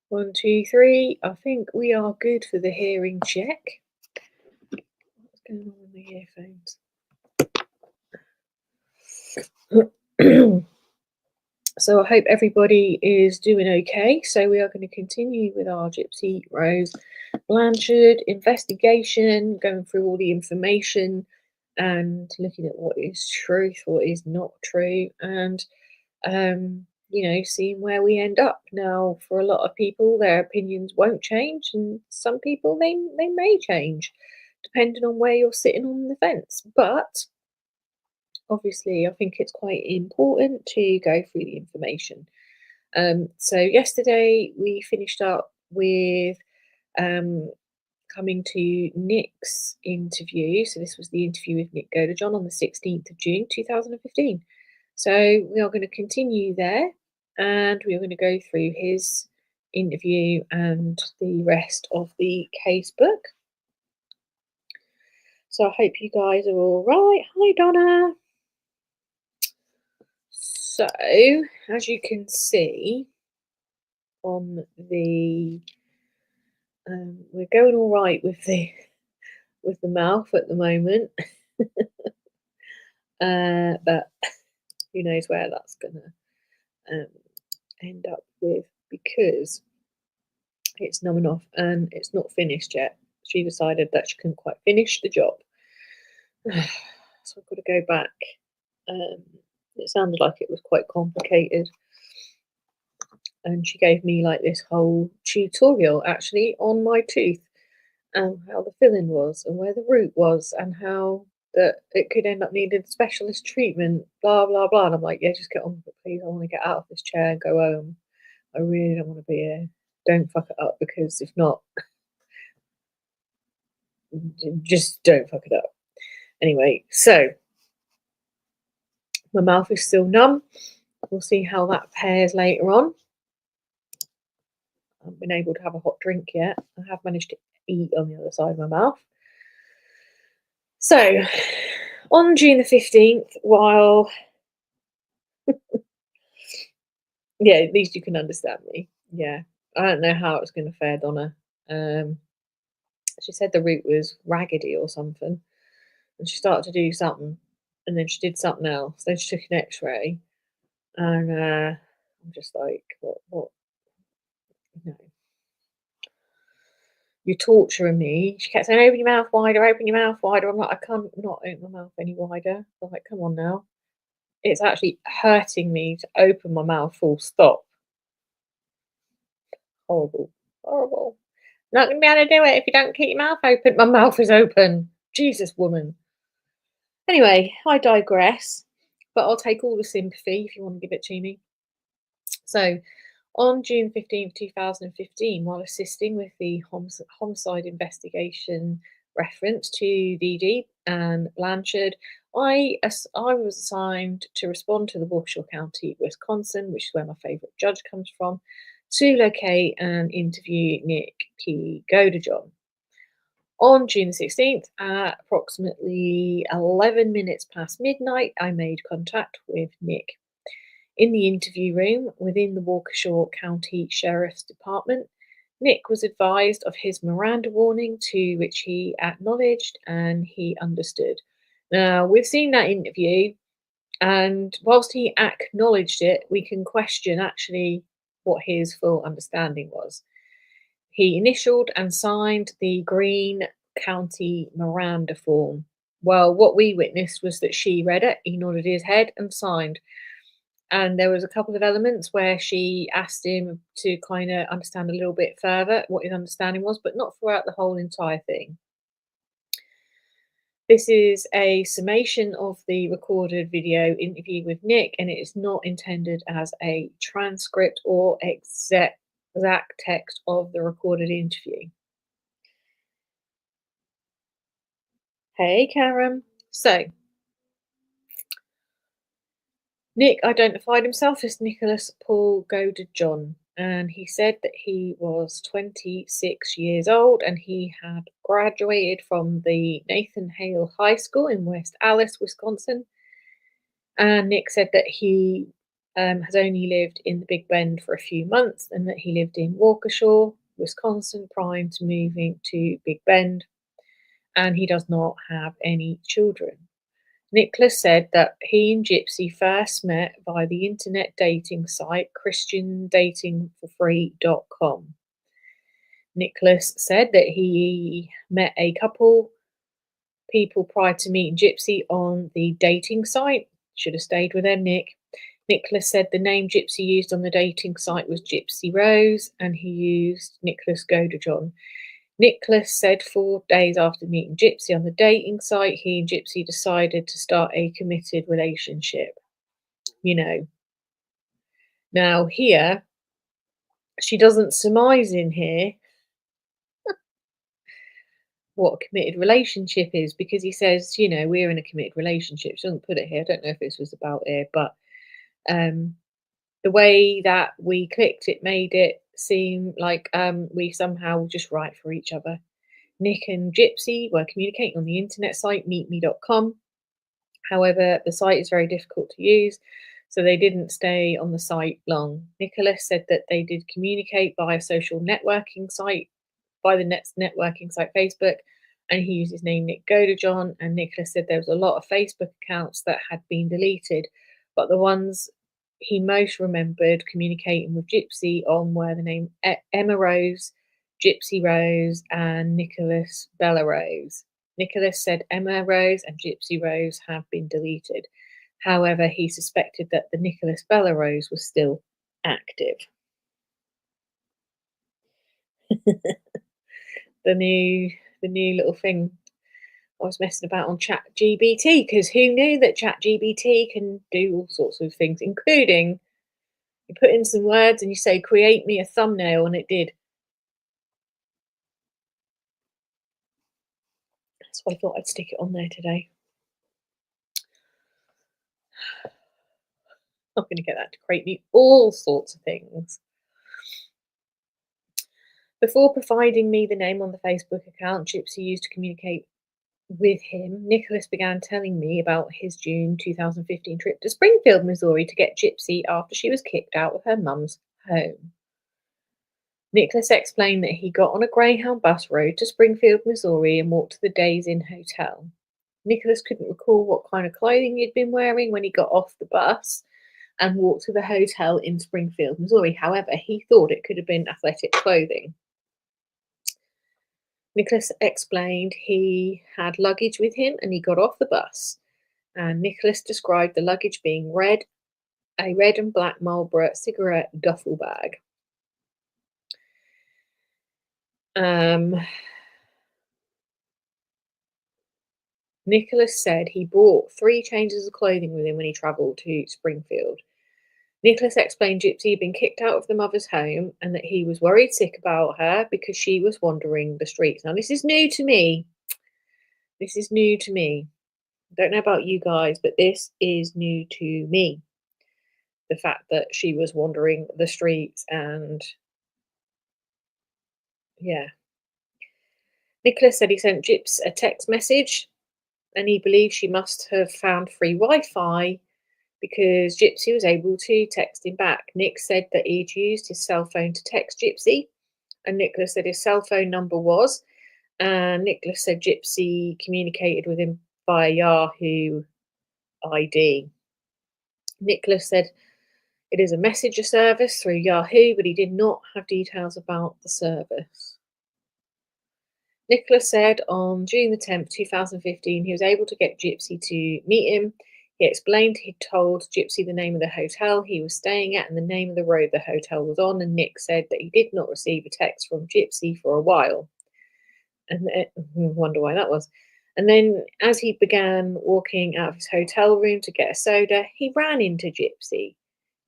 1, 2, 3. I think we are good for the hearing check. What's going on with the earphones? So I hope everybody is doing okay. So we are going to continue with our Gypsy Rose Blanchard investigation, going through all the information and looking at what is truth, what is not true, and seeing where we end up. Now, for a lot of people, their opinions won't change, and some people they may change, depending on where you're sitting on the fence. But obviously, I think it's quite important to go through the information. So yesterday we finished up with um, coming to Nick's interview. So this was the interview with Nick Godajohn on the 16th of June 2015. So we are going to continue there, and we are going to go through his interview and the rest of the case book. So I hope you guys are all right. Hi, Donna. So, as you can see on the, we're going all right with the mouth at the moment, but who knows where that's gonna end up with, because it's numbing off and it's not finished yet. She decided that she couldn't quite finish the job, so I've got to go back. It sounded like it was quite complicated, and she gave me like this whole tutorial actually on my tooth and how the filling was and where the root was and how that it could end up needing specialist treatment, blah blah blah. And I'm like, yeah, just get on with it, please. I want to get out of this chair and go home. I really don't want to be here. Don't fuck it up, because if not, just don't fuck it up. Anyway, so my mouth is still numb. We'll see how that pairs later on. I haven't been able to have a hot drink yet. I have managed to eat on the other side of my mouth. So, on June the 15th, while yeah, at least you can understand me. Yeah, I don't know how it's going to fare, Donna. She said the root was raggedy or something, and she started to do something, and then she did something else. Then she took an X-ray, and I'm just like, what? No, you're torturing me. She kept saying, "Open your mouth wider, open your mouth wider." I'm like, I can't not open my mouth any wider. I'm like, come on now. It's actually hurting me to open my mouth full stop. Horrible. Horrible. Not gonna be able to do it if you don't keep your mouth open. My mouth is open. Jesus, woman. Anyway, I digress, but I'll take all the sympathy if you want to give it to me. So, on June 15th, 2015, while assisting with the homicide investigation reference to Dee Dee and Blanchard, I was assigned to respond to the Waukesha County, Wisconsin, which is where my favourite judge comes from, to locate and interview Nick P. Godajohn. On June 16th, at approximately 11 minutes past midnight, I made contact with Nick. In the interview room within the Waukesha County Sheriff's Department, Nick was advised of his Miranda warning, to which he acknowledged and he understood. Now, we've seen that interview, and whilst he acknowledged it, we can question actually what his full understanding was. He initialed and signed the Greene County Miranda form. Well, what we witnessed was that she read it, he nodded his head and signed. And there was a couple of elements where she asked him to kind of understand a little bit further what his understanding was, but not throughout the whole entire thing. This is a summation of the recorded video interview with Nick, and it is not intended as a transcript or exact text of the recorded interview. Hey, Karen. So, Nick identified himself as Nicholas Paul Godajohn, and he said that he was 26 years old and he had graduated from the Nathan Hale High School in West Allis, Wisconsin. And Nick said that he has only lived in the Big Bend for a few months, and that he lived in Waukesha, Wisconsin, prior to moving to Big Bend, and he does not have any children. Nicholas said that he and Gypsy first met via the internet dating site ChristianDatingForFree.com. Nicholas said that he met a couple people prior to meeting Gypsy on the dating site. Should have stayed with them, Nick. Nicholas said the name Gypsy used on the dating site was Gypsy Rose, and he used Nicholas Godejohn. Nicholas said 4 days after meeting Gypsy on the dating site, he and Gypsy decided to start a committed relationship. You know. Now, here, she doesn't surmise in here what a committed relationship is, because he says, you know, we're in a committed relationship. She doesn't put it here. I don't know if this was about here, but the way that we clicked, it made it seem like we somehow were just right for each other. Nick and Gypsy were communicating on the internet site meetme.com. However, the site is very difficult to use, so they didn't stay on the site long. Nicholas said that they did communicate via social networking site, by the networking site Facebook, and he used his name Nick Godejohn. And Nicholas said there was a lot of Facebook accounts that had been deleted, but the ones he most remembered communicating with Gypsy on were the name Emma Rose, Gypsy Rose, and Nicholas Bella Rose. Nicholas said Emma Rose and Gypsy Rose have been deleted. However, he suspected that the Nicholas Bella Rose was still active. the new little thing. I was messing about on ChatGPT, because who knew that ChatGPT can do all sorts of things, including you put in some words and you say, create me a thumbnail, and it did. So I thought I'd stick it on there today. I'm going to get that to create me all sorts of things. Before providing me the name on the Facebook account Gypsy used to communicate with him, Nicholas began telling me about his June 2015 trip to Springfield, Missouri to get Gypsy after she was kicked out of her mum's home. Nicholas explained that he got on a Greyhound bus road to Springfield, Missouri and walked to the Days Inn hotel. Nicholas couldn't recall what kind of clothing he'd been wearing when he got off the bus and walked to the hotel in Springfield, Missouri. However, he thought it could have been athletic clothing. Nicholas explained he had luggage with him and he got off the bus. And Nicholas described the luggage being a red and black Marlboro cigarette duffel bag. Nicholas said he brought 3 changes of clothing with him when he travelled to Springfield. Nicholas explained Gypsy had been kicked out of the mother's home and that he was worried sick about her because she was wandering the streets. Now, this is new to me. This is new to me. I don't know about you guys, but this is new to me. The fact that she was wandering the streets, and yeah. Nicholas said he sent Gyps a text message and he believed she must have found free Wi-Fi because Gypsy was able to text him back. Nick said that he'd used his cell phone to text Gypsy, and Nicholas said his cell phone number was, and Nicholas said Gypsy communicated with him via Yahoo ID. Nicholas said it is a messenger service through Yahoo, but he did not have details about the service. Nicholas said on June the 10th, 2015, he was able to get Gypsy to meet him. He explained he'd told Gypsy the name of the hotel he was staying at and the name of the road the hotel was on, and Nick said that he did not receive a text from Gypsy for a while. And I wonder why that was. And then as he began walking out of his hotel room to get a soda, he ran into Gypsy.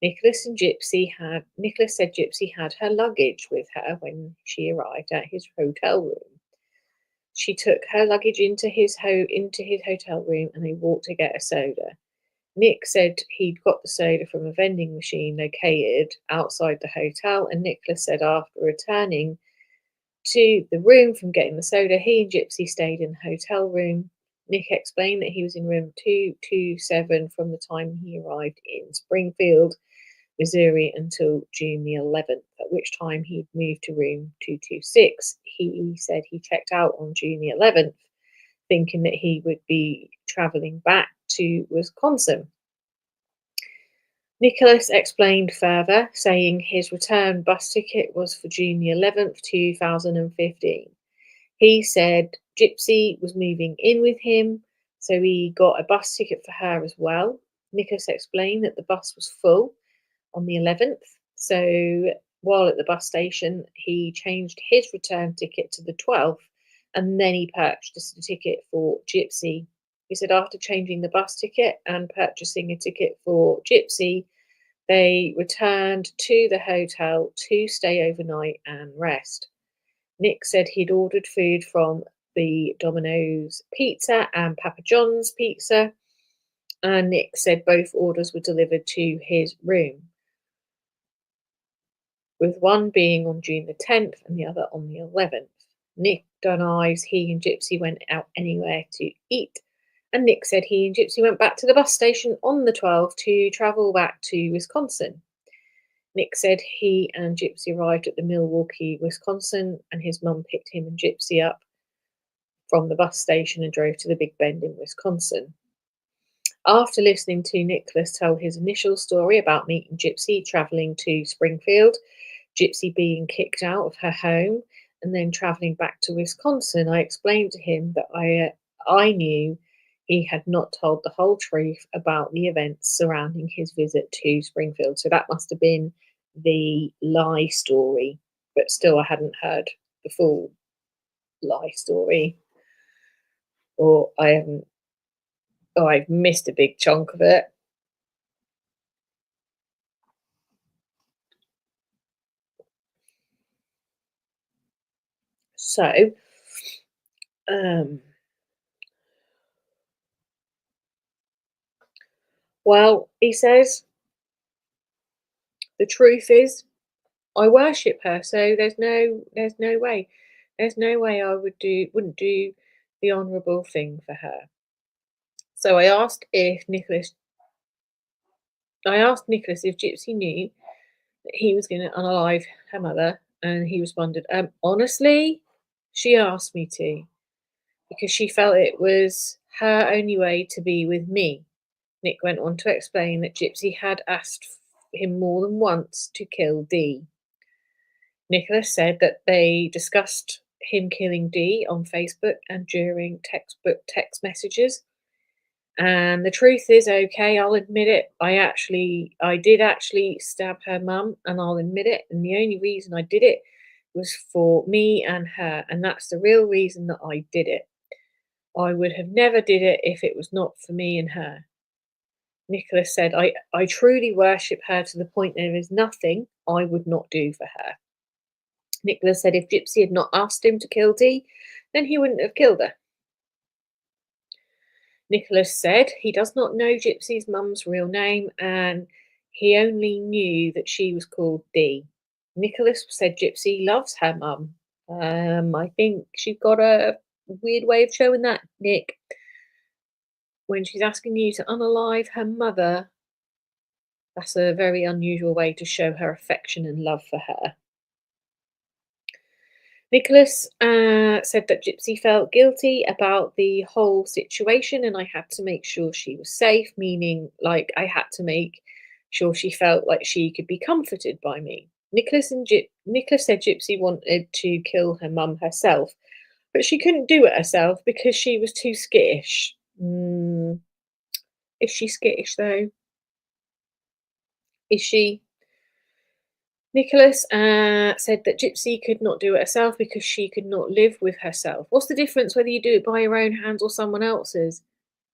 Nicholas said Gypsy had her luggage with her when she arrived at his hotel room. She took her luggage into his hotel room and they walked to get a soda. Nick said he'd got the soda from a vending machine located outside the hotel, and Nicholas said after returning to the room from getting the soda, he and Gypsy stayed in the hotel room. Nick explained that he was in room 227 from the time he arrived in Springfield. Missouri until June the 11th, at which time he'd moved to room 226. He said he checked out on June the 11th, thinking that he would be travelling back to Wisconsin. Nicholas explained further, saying his return bus ticket was for June the 11th, 2015. He said Gypsy was moving in with him, so he got a bus ticket for her as well. Nicholas explained that the bus was full on the 11th, so while at the bus station, he changed his return ticket to the 12th, and then he purchased a ticket for Gypsy. He said after changing the bus ticket and purchasing a ticket for Gypsy, they returned to the hotel to stay overnight and rest. Nick said he'd ordered food from the Domino's Pizza and Papa John's Pizza, and Nick said both orders were delivered to his room, with one being on June the 10th and the other on the 11th. Nick denies he and Gypsy went out anywhere to eat, and Nick said he and Gypsy went back to the bus station on the 12th to travel back to Wisconsin. Nick said he and Gypsy arrived at the Milwaukee, Wisconsin, and his mum picked him and Gypsy up from the bus station and drove to the Big Bend in Wisconsin. After listening to Nicholas tell his initial story about meeting Gypsy travelling to Springfield, Gypsy being kicked out of her home, and then travelling back to Wisconsin, I explained to him that I knew he had not told the whole truth about the events surrounding his visit to Springfield. So that must have been the lie story, but still I hadn't heard the full lie story, or I've missed a big chunk of it. So, well, he says the truth is I worship her, so there's no way I wouldn't do the honourable thing for her. So I asked Nicholas if Gypsy knew that he was going to unalive her mother, and he responded, honestly, she asked me to, because she felt it was her only way to be with me. Nick went on to explain that Gypsy had asked him more than once to kill Dee. Nicholas said that they discussed him killing Dee on Facebook and during text messages. And the truth is, okay, I'll admit it. I did actually stab her mum, and I'll admit it. And the only reason I did it was for me and her, and that's the real reason that I did it. I would have never did it if it was not for me and her. Nicholas said, I truly worship her to the point there is nothing I would not do for her. Nicholas said if Gypsy had not asked him to kill Dee, then he wouldn't have killed her. Nicholas said he does not know Gypsy's mum's real name, and he only knew that she was called Dee. Nicholas said Gypsy loves her mum. I think she's got a weird way of showing that, Nick. When she's asking you to unalive her mother, that's a very unusual way to show her affection and love for her. Nicholas said that Gypsy felt guilty about the whole situation, and I had to make sure she was safe, meaning like I had to make sure she felt like she could be comforted by me. Nicholas said Gypsy wanted to kill her mum herself, but she couldn't do it herself because she was too skittish. Is she skittish though? Is she? Nicholas said that Gypsy could not do it herself because she could not live with herself. What's the difference whether you do it by your own hands or someone else's?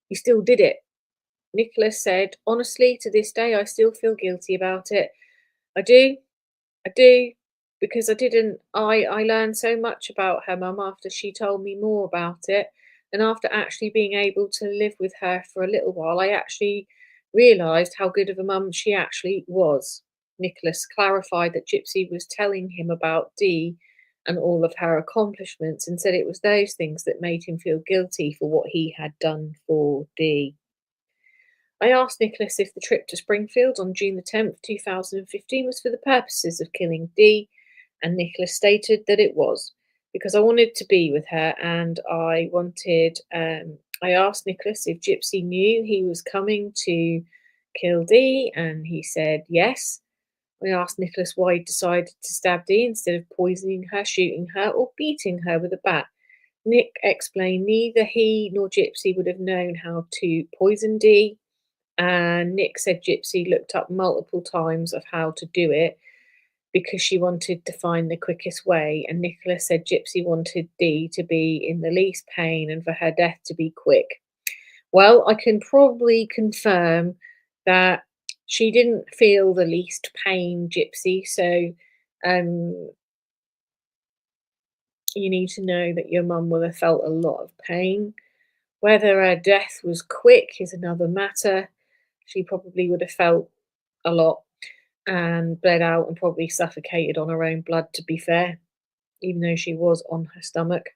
You still did it. Nicholas said, honestly, to this day, I still feel guilty about it. I do, because I learned so much about her mum after she told me more about it. And after actually being able to live with her for a little while, I actually realised how good of a mum she actually was. Nicholas clarified that Gypsy was telling him about Dee and all of her accomplishments, and said it was those things that made him feel guilty for what he had done for Dee. I asked Nicholas if the trip to Springfield on June the 10th, 2015 was for the purposes of killing Dee, and Nicholas stated that it was, because I wanted to be with her and I wanted. I asked Nicholas if Gypsy knew he was coming to kill Dee, and he said yes. I asked Nicholas why he decided to stab Dee instead of poisoning her, shooting her, or beating her with a bat. Nick explained neither he nor Gypsy would have known how to poison Dee, and Nick said Gypsy looked up multiple times of how to do it because she wanted to find the quickest way. And Nicholas said Gypsy wanted Dee to be in the least pain and for her death to be quick. Well, I can probably confirm that she didn't feel the least pain, Gypsy. So um, you need to know that your mum would have felt a lot of pain. Whether her death was quick is another matter. She probably would have felt a lot and bled out and probably suffocated on her own blood, to be fair, even though she was on her stomach.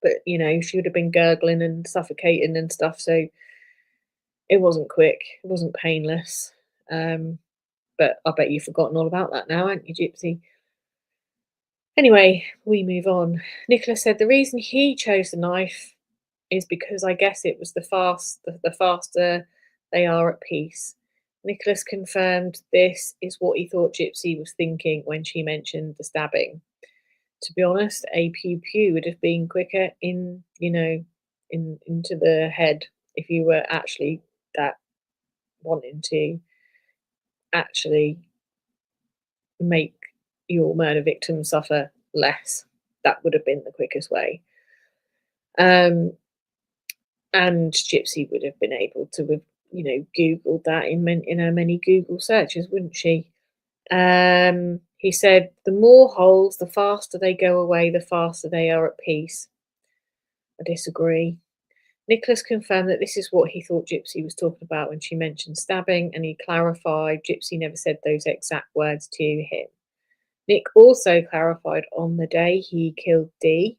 But, she would have been gurgling and suffocating and stuff. So it wasn't quick, it wasn't painless. But I bet you've forgotten all about that now, haven't you, Gypsy? Anyway, we move on. Nicholas said the reason he chose the knife is because I guess it was the faster they are at peace. Nicholas confirmed this is what he thought Gypsy was thinking when she mentioned the stabbing. To be honest, a pew pew would have been quicker into the head if you were actually that wanting to actually make your murder victim suffer less. That would have been the quickest way. And Gypsy would have been able to have, Googled that in her many Google searches, wouldn't she? He said, the more holes, the faster they go away, the faster they are at peace. I disagree. Nicholas confirmed that this is what he thought Gypsy was talking about when she mentioned stabbing, and he clarified Gypsy never said those exact words to him. Nick also clarified on the day he killed Dee.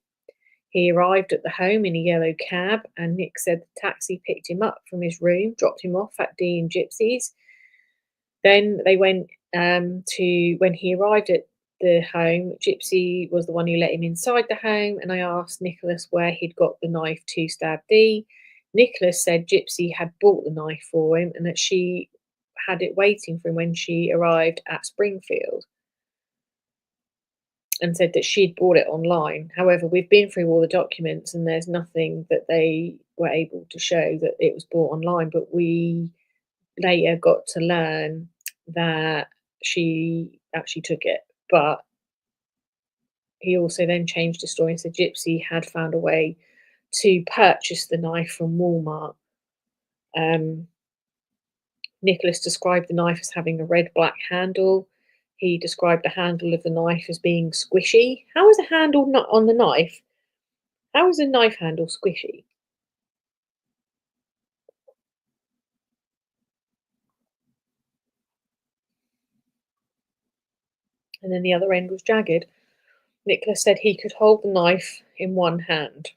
He arrived at the home in a yellow cab, and Nick said the taxi picked him up from his room, dropped him off at Dee and Gypsy's. Then they went to when he arrived at the home, Gypsy was the one who let him inside the home, and I asked Nicholas where he'd got the knife to stab Dee. Nicholas said Gypsy had bought the knife for him and that she had it waiting for him when she arrived at Springfield, and said that she'd bought it online. However, we've been through all the documents and there's nothing that they were able to show that it was bought online, but we later got to learn that she actually took it. But he also then changed the story and said Gypsy had found a way to purchase the knife from Walmart. Nicholas described the knife as having a red-black handle. He described the handle of the knife as being squishy. How is a handle not on the knife? How is a knife handle squishy? And then the other end was jagged. Nicholas said he could hold the knife in one hand.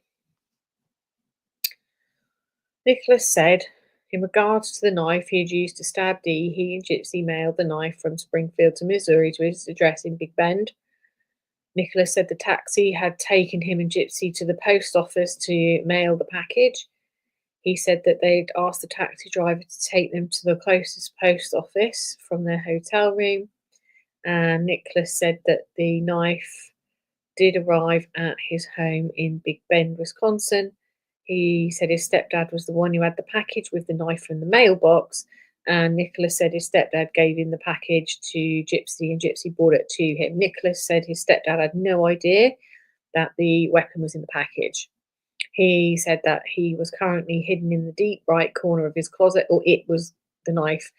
Nicholas said, in regards to the knife he had used to stab Dee, he and Gypsy mailed the knife from Springfield to Missouri to his address in Big Bend. Nicholas said the taxi had taken him and Gypsy to the post office to mail the package. He said that they'd asked the taxi driver to take them to the closest post office from their hotel room. And Nicholas said that the knife did arrive at his home in Big Bend, Wisconsin. He said his stepdad was the one who had the package with the knife from the mailbox. And Nicholas said his stepdad gave him the package to Gypsy and Gypsy brought it to him. Nicholas said his stepdad had no idea that the weapon was in the package. He said that he was currently hidden in the deep right corner of his closet, or the knife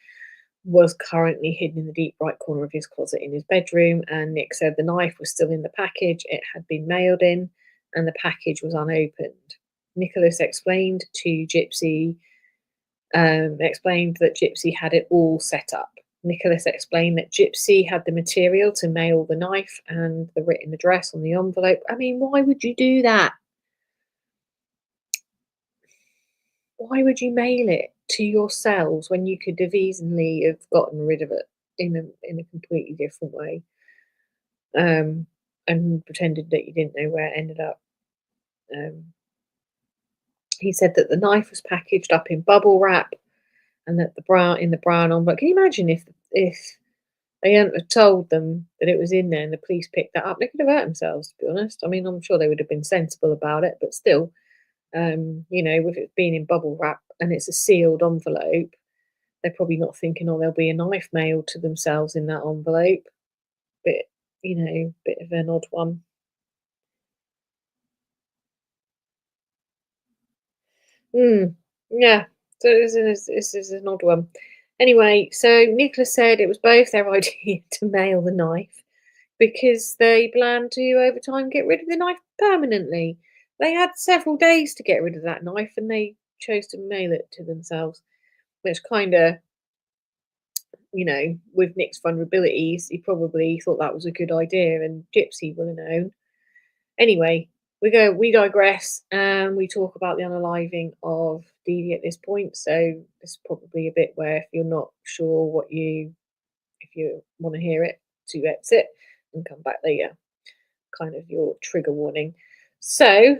was currently hidden in the deep right corner of his closet in his bedroom. And Nick said the knife was still in the package it had been mailed in, and the package was unopened. Nicholas explained to Gypsy, explained that Gypsy had it all set up. Nicholas explained that Gypsy had the material to mail the knife and the written address on the envelope. I mean, why would you do that? why would you mail it to your cells when you could have easily have gotten rid of it in a completely different way, um, and pretended that you didn't know where it ended up? Um, he said that the knife was packaged up in bubble wrap and that the brown envelope. Can you imagine if they hadn't have told them that it was in there and the police picked that up? They could have hurt themselves, to be honest. I mean, I'm sure they would have been sensible about it, but still, with it being in bubble wrap and it's a sealed envelope, they're probably not thinking, oh, there'll be a knife mailed to themselves in that envelope. Bit, bit of an odd one. Mm, yeah. So this is an odd one. Anyway, so Nicholas said it was both their idea to mail the knife because they planned to, over time, get rid of the knife permanently. They had several days to get rid of that knife and they chose to mail it to themselves, which kind of, with Nick's vulnerabilities, he probably thought that was a good idea and Gypsy will have known. Anyway, we digress and we talk about the unaliving of Dee Dee at this point. So this is probably a bit where if you're not sure if you want to hear it, to exit and come back later. Kind of your trigger warning. So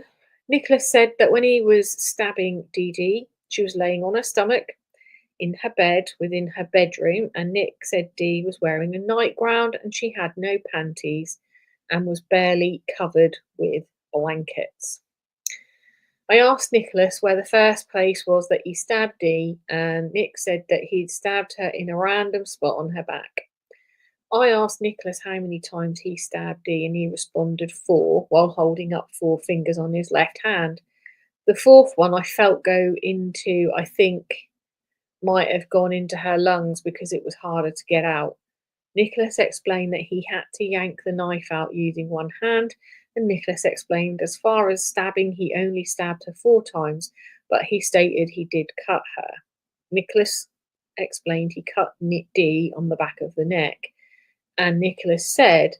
Nicholas said that when he was stabbing Dee Dee, she was laying on her stomach in her bed within her bedroom, and Nick said Dee was wearing a nightgown and she had no panties and was barely covered with blankets. I asked Nicholas where the first place was that he stabbed Dee, and Nick said that he'd stabbed her in a random spot on her back. I asked Nicholas how many times he stabbed Dee, and he responded 4 while holding up 4 fingers on his left hand. The fourth one I felt go into, I think, might have gone into her lungs because it was harder to get out. Nicholas explained that he had to yank the knife out using one hand, and Nicholas explained as far as stabbing, he only stabbed her 4 times, but he stated he did cut her. Nicholas explained he cut Dee on the back of the neck, and Nicholas said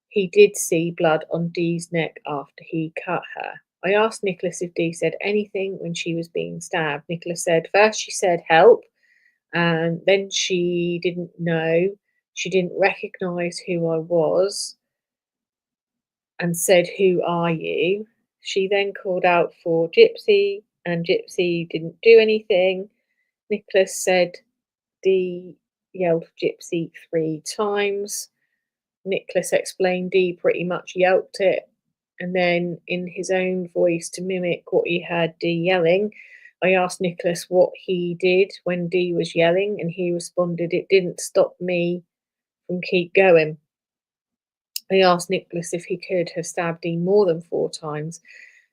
he did see blood on Dee's neck after he cut her. I asked Nicholas if Dee said anything when she was being stabbed. Nicholas said first she said help, and then she didn't know. She didn't recognise who I was and said, "Who are you?" She then called out for Gypsy, and Gypsy didn't do anything. Nicholas said Dee yelled Gypsy 3 times. Nicholas explained Dee pretty much yelped it, and then in his own voice to mimic what he heard Dee yelling, I asked Nicholas what he did when Dee was yelling, and he responded, "It didn't stop me from keep going." I asked Nicholas if he could have stabbed Dee more than 4 times.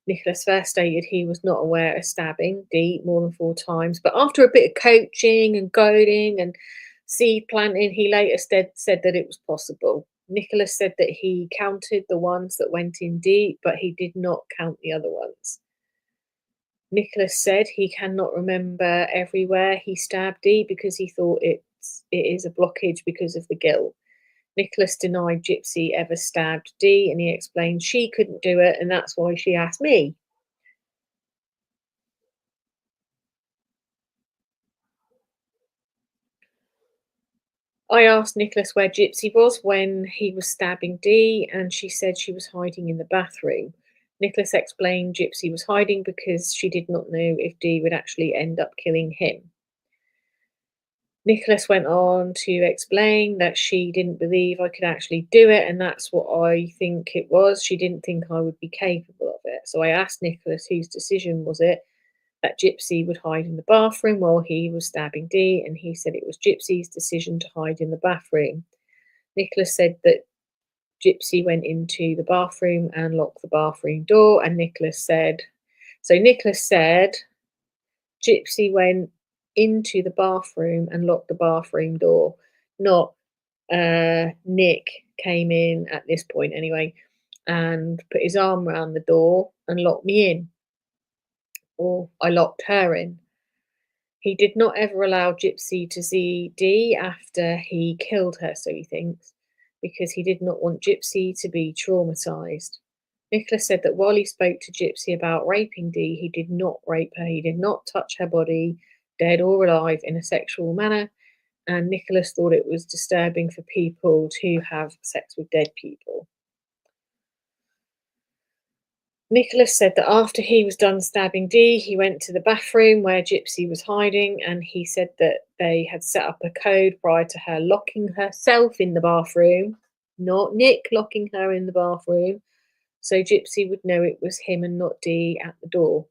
Nicholas first stated he was not aware of stabbing Dee more than 4 times, but after a bit of coaching and goading and seed planting, he later said that it was possible. Nicholas said that he counted the ones that went in deep, but he did not count the other ones. Nicholas said he cannot remember everywhere he stabbed Dee because he thought it is a blockage because of the guilt. Nicholas denied Gypsy ever stabbed Dee, and he explained she couldn't do it, and that's why she asked me. I asked Nicholas where Gypsy was when he was stabbing Dee, and she said she was hiding in the bathroom. Nicholas explained Gypsy was hiding because she did not know if Dee would actually end up killing him. Nicholas went on to explain that she didn't believe I could actually do it, and that's what I think it was. She didn't think I would be capable of it. So I asked Nicholas whose decision was it that Gypsy would hide in the bathroom while he was stabbing Dee, and he said it was Gypsy's decision to hide in the bathroom. Nicholas said that Gypsy went into the bathroom and locked the bathroom door, and Nicholas said Gypsy went into the bathroom and locked the bathroom door, not Nick came in at this point anyway and put his arm around the door and locked me in, or I locked her in. He did not ever allow Gypsy to see Dee after he killed her, so he thinks, because he did not want Gypsy to be traumatized. Nicholas said that while he spoke to Gypsy about raping Dee, he did not rape her. He did not touch her body, dead or alive, in a sexual manner. And Nicholas thought it was disturbing for people to have sex with dead people. Nicholas said that after he was done stabbing Dee, he went to the bathroom where Gypsy was hiding, and he said that they had set up a code prior to her locking herself in the bathroom, not Nick locking her in the bathroom, so Gypsy would know it was him and not Dee at the door.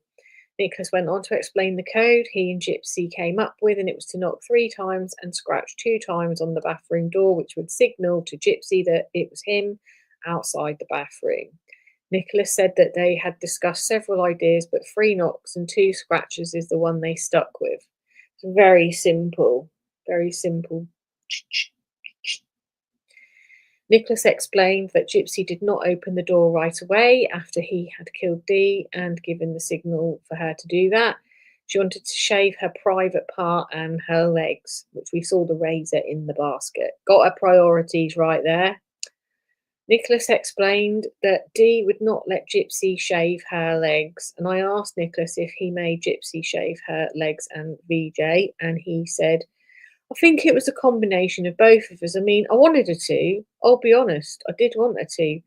Nicholas went on to explain the code he and Gypsy came up with, and it was to knock 3 times and scratch 2 times on the bathroom door, which would signal to Gypsy that it was him outside the bathroom. Nicholas said that they had discussed several ideas, but 3 knocks and 2 scratches is the one they stuck with. It's very simple, very simple. Nicholas explained that Gypsy did not open the door right away after he had killed Dee and given the signal for her to do that. She wanted to shave her private part and her legs, which we saw the razor in the basket. Got her priorities right there. Nicholas explained that Dee would not let Gypsy shave her legs, and I asked Nicholas if he made Gypsy shave her legs and VJ, and he said, I think it was a combination of both of us. I mean, I wanted her to, I'll be honest, I did want her to,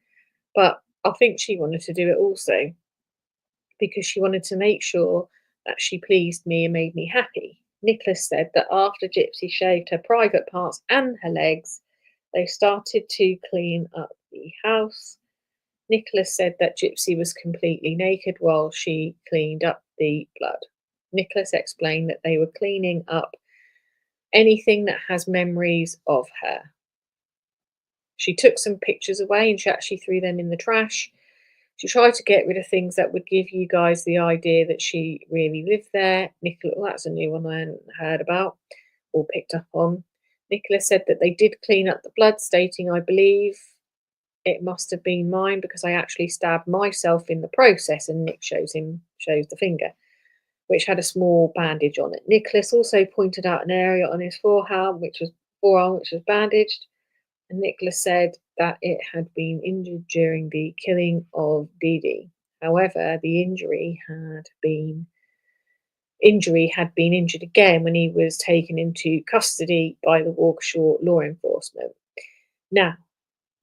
but I think she wanted to do it also because she wanted to make sure that she pleased me and made me happy. Nicholas said that after Gypsy shaved her private parts and her legs, they started to clean up the house. Nicholas said that Gypsy was completely naked while she cleaned up the blood. Nicholas explained that they were cleaning up anything that has memories of her. She took some pictures away and she actually threw them in the trash. She tried to get rid of things that would give you guys the idea that she really lived there. Nicholas, well, that's a new one I hadn't heard about or picked up on. Nicholas said that they did clean up the blood, stating, I believe it must have been mine because I actually stabbed myself in the process, and Nick shows the finger, which had a small bandage on it. Nicholas also pointed out an area on his forearm which was bandaged, and Nicholas said that it had been injured during the killing of Dee Dee. However, the injury had been injured again when he was taken into custody by the Waukesha law enforcement. Now,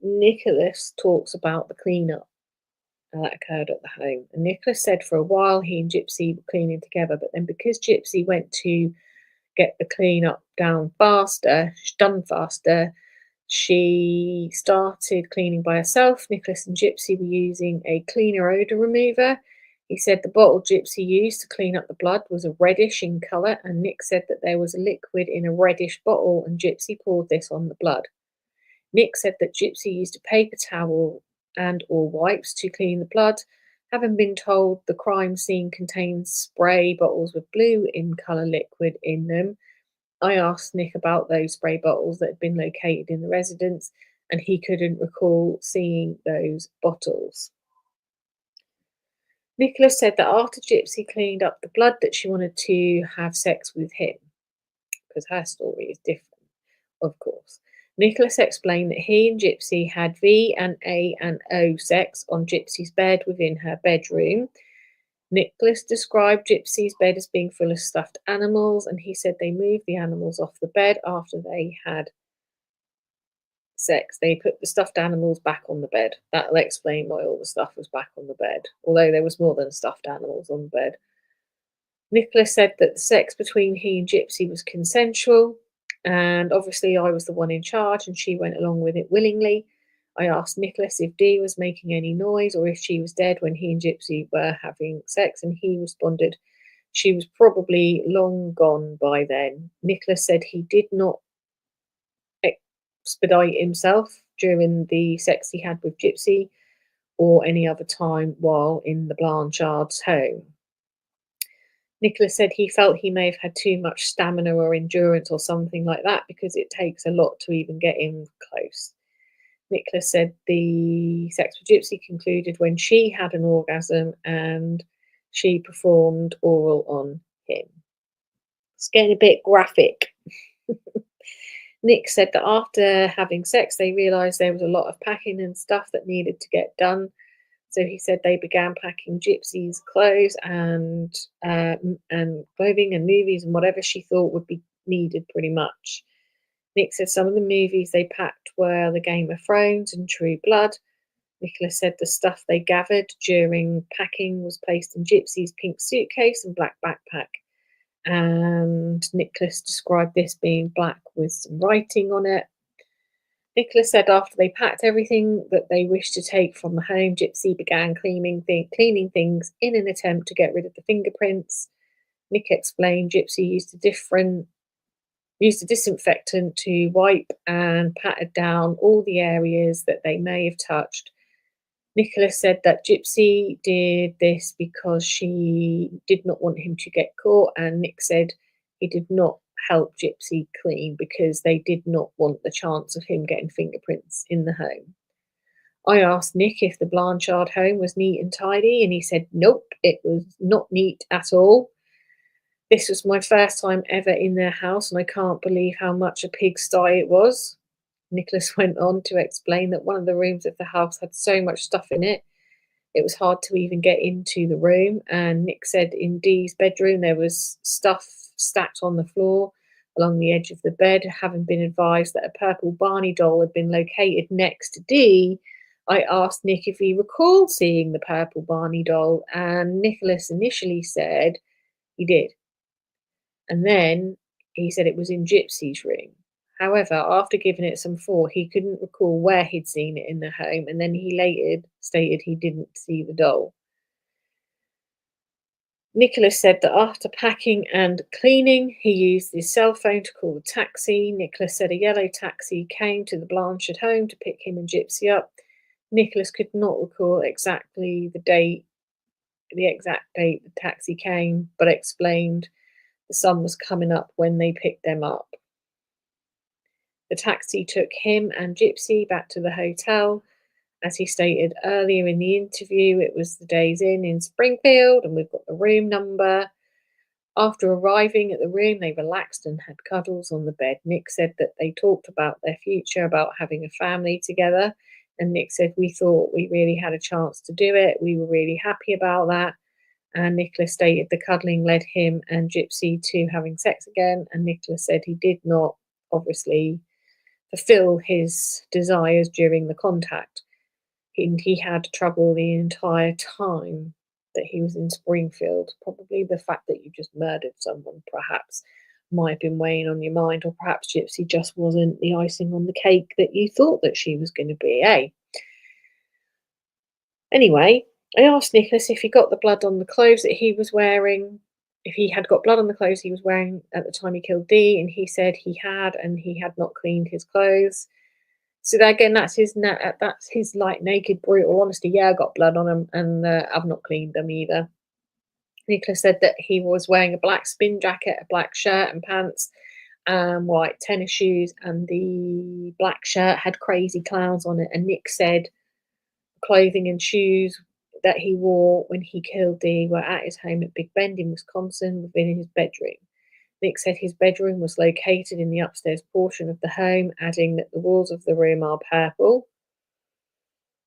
Nicholas talks about the cleanup that occurred at the home. And Nicholas said for a while he and Gypsy were cleaning together, but then because Gypsy went to get the cleanup done faster, she started cleaning by herself. Nicholas and Gypsy were using a cleaner odour remover. He said the bottle Gypsy used to clean up the blood was a reddish in colour, and Nick said that there was a liquid in a reddish bottle and Gypsy poured this on the blood. Nick said that Gypsy used a paper towel and or wipes to clean the blood, having been told the crime scene contains spray bottles with blue in colour liquid in them. I asked Nick about those spray bottles that had been located in the residence, and he couldn't recall seeing those bottles. Nicholas said that after Gypsy cleaned up the blood that she wanted to have sex with him, because her story is different, of course. Nicholas explained that he and Gypsy had V and A and O sex on Gypsy's bed within her bedroom. Nicholas described Gypsy's bed as being full of stuffed animals, and he said they moved the animals off the bed after they had sex. They put the stuffed animals back on the bed. That'll explain why all the stuff was back on the bed, although there was more than stuffed animals on the bed. Nicholas said that the sex between he and Gypsy was consensual, and obviously I was the one in charge and she went along with it willingly. I asked Nicholas if Dee was making any noise or if she was dead when he and Gypsy were having sex, and he responded she was probably long gone by then. Nicholas said he did not expedite himself during the sex he had with Gypsy or any other time while in the Blanchard's home. Nicholas said he felt he may have had too much stamina or endurance or something like that because it takes a lot to even get in close. Nicholas said the sex with Gypsy concluded when she had an orgasm and she performed oral on him. It's getting a bit graphic. Nick said that after having sex, they realised there was a lot of packing and stuff that needed to get done. So he said they began packing Gypsy's clothes and clothing and movies and whatever she thought would be needed, pretty much. Nick said some of the movies they packed were The Game of Thrones and True Blood. Nicholas said the stuff they gathered during packing was placed in Gypsy's pink suitcase and black backpack. And Nicholas described this being black with some writing on it. Nicholas said after they packed everything that they wished to take from the home, Gypsy began cleaning things in an attempt to get rid of the fingerprints. Nick explained Gypsy used a disinfectant to wipe and patted down all the areas that they may have touched. Nicholas said that Gypsy did this because she did not want him to get caught, and Nick said he did not help Gypsy clean because they did not want the chance of him getting fingerprints in the home. I asked Nick if the Blanchard home was neat and tidy, and he said nope, it was not neat at all. This was my first time ever in their house, and I can't believe how much a pigsty it was. Nicholas went on to explain that one of the rooms of the house had so much stuff in it, it was hard to even get into the room. And Nick said in Dee's bedroom there was stuff stacked on the floor along the edge of the bed. Having been advised that a purple Barney doll had been located next to Dee, I asked Nick if he recalled seeing the purple Barney doll, and Nicholas initially said he did. And then he said it was in Gypsy's room. However, after giving it some thought, he couldn't recall where he'd seen it in the home, and then he later stated he didn't see the doll. Nicholas said that after packing and cleaning, he used his cell phone to call a taxi. Nicholas said a yellow taxi came to the Blanchard home to pick him and Gypsy up. Nicholas could not recall exactly the exact date the taxi came, but explained the sun was coming up when they picked them up. The taxi took him and Gypsy back to the hotel. As he stated earlier in the interview, it was the Days Inn in Springfield, and we've got the room number. After arriving at the room, they relaxed and had cuddles on the bed. Nick said that they talked about their future, about having a family together. And Nick said, we thought we really had a chance to do it. We were really happy about that. And Nicholas stated the cuddling led him and Gypsy to having sex again. And Nicholas said he did not, obviously, fulfill his desires during the contact. He had trouble the entire time that he was in Springfield. Probably the fact that you just murdered someone, perhaps, might have been weighing on your mind, or perhaps Gypsy just wasn't the icing on the cake that you thought that she was going to be, eh? Anyway, I asked Nicholas if he got the blood on the clothes that he was wearing, if he had got blood on the clothes he was wearing at the time he killed Dee, and he said he had, and he had not cleaned his clothes. So that, again, that's his like naked, brutal honesty. Yeah, I got blood on them, and I've not cleaned them either. Nicholas said that he was wearing a black spin jacket, a black shirt and pants, white tennis shoes, and the black shirt had crazy clowns on it. And Nick said clothing and shoes that he wore when he killed Dee were at his home at Big Bend in Wisconsin, within his bedroom. Nick said his bedroom was located in the upstairs portion of the home, adding that the walls of the room are purple.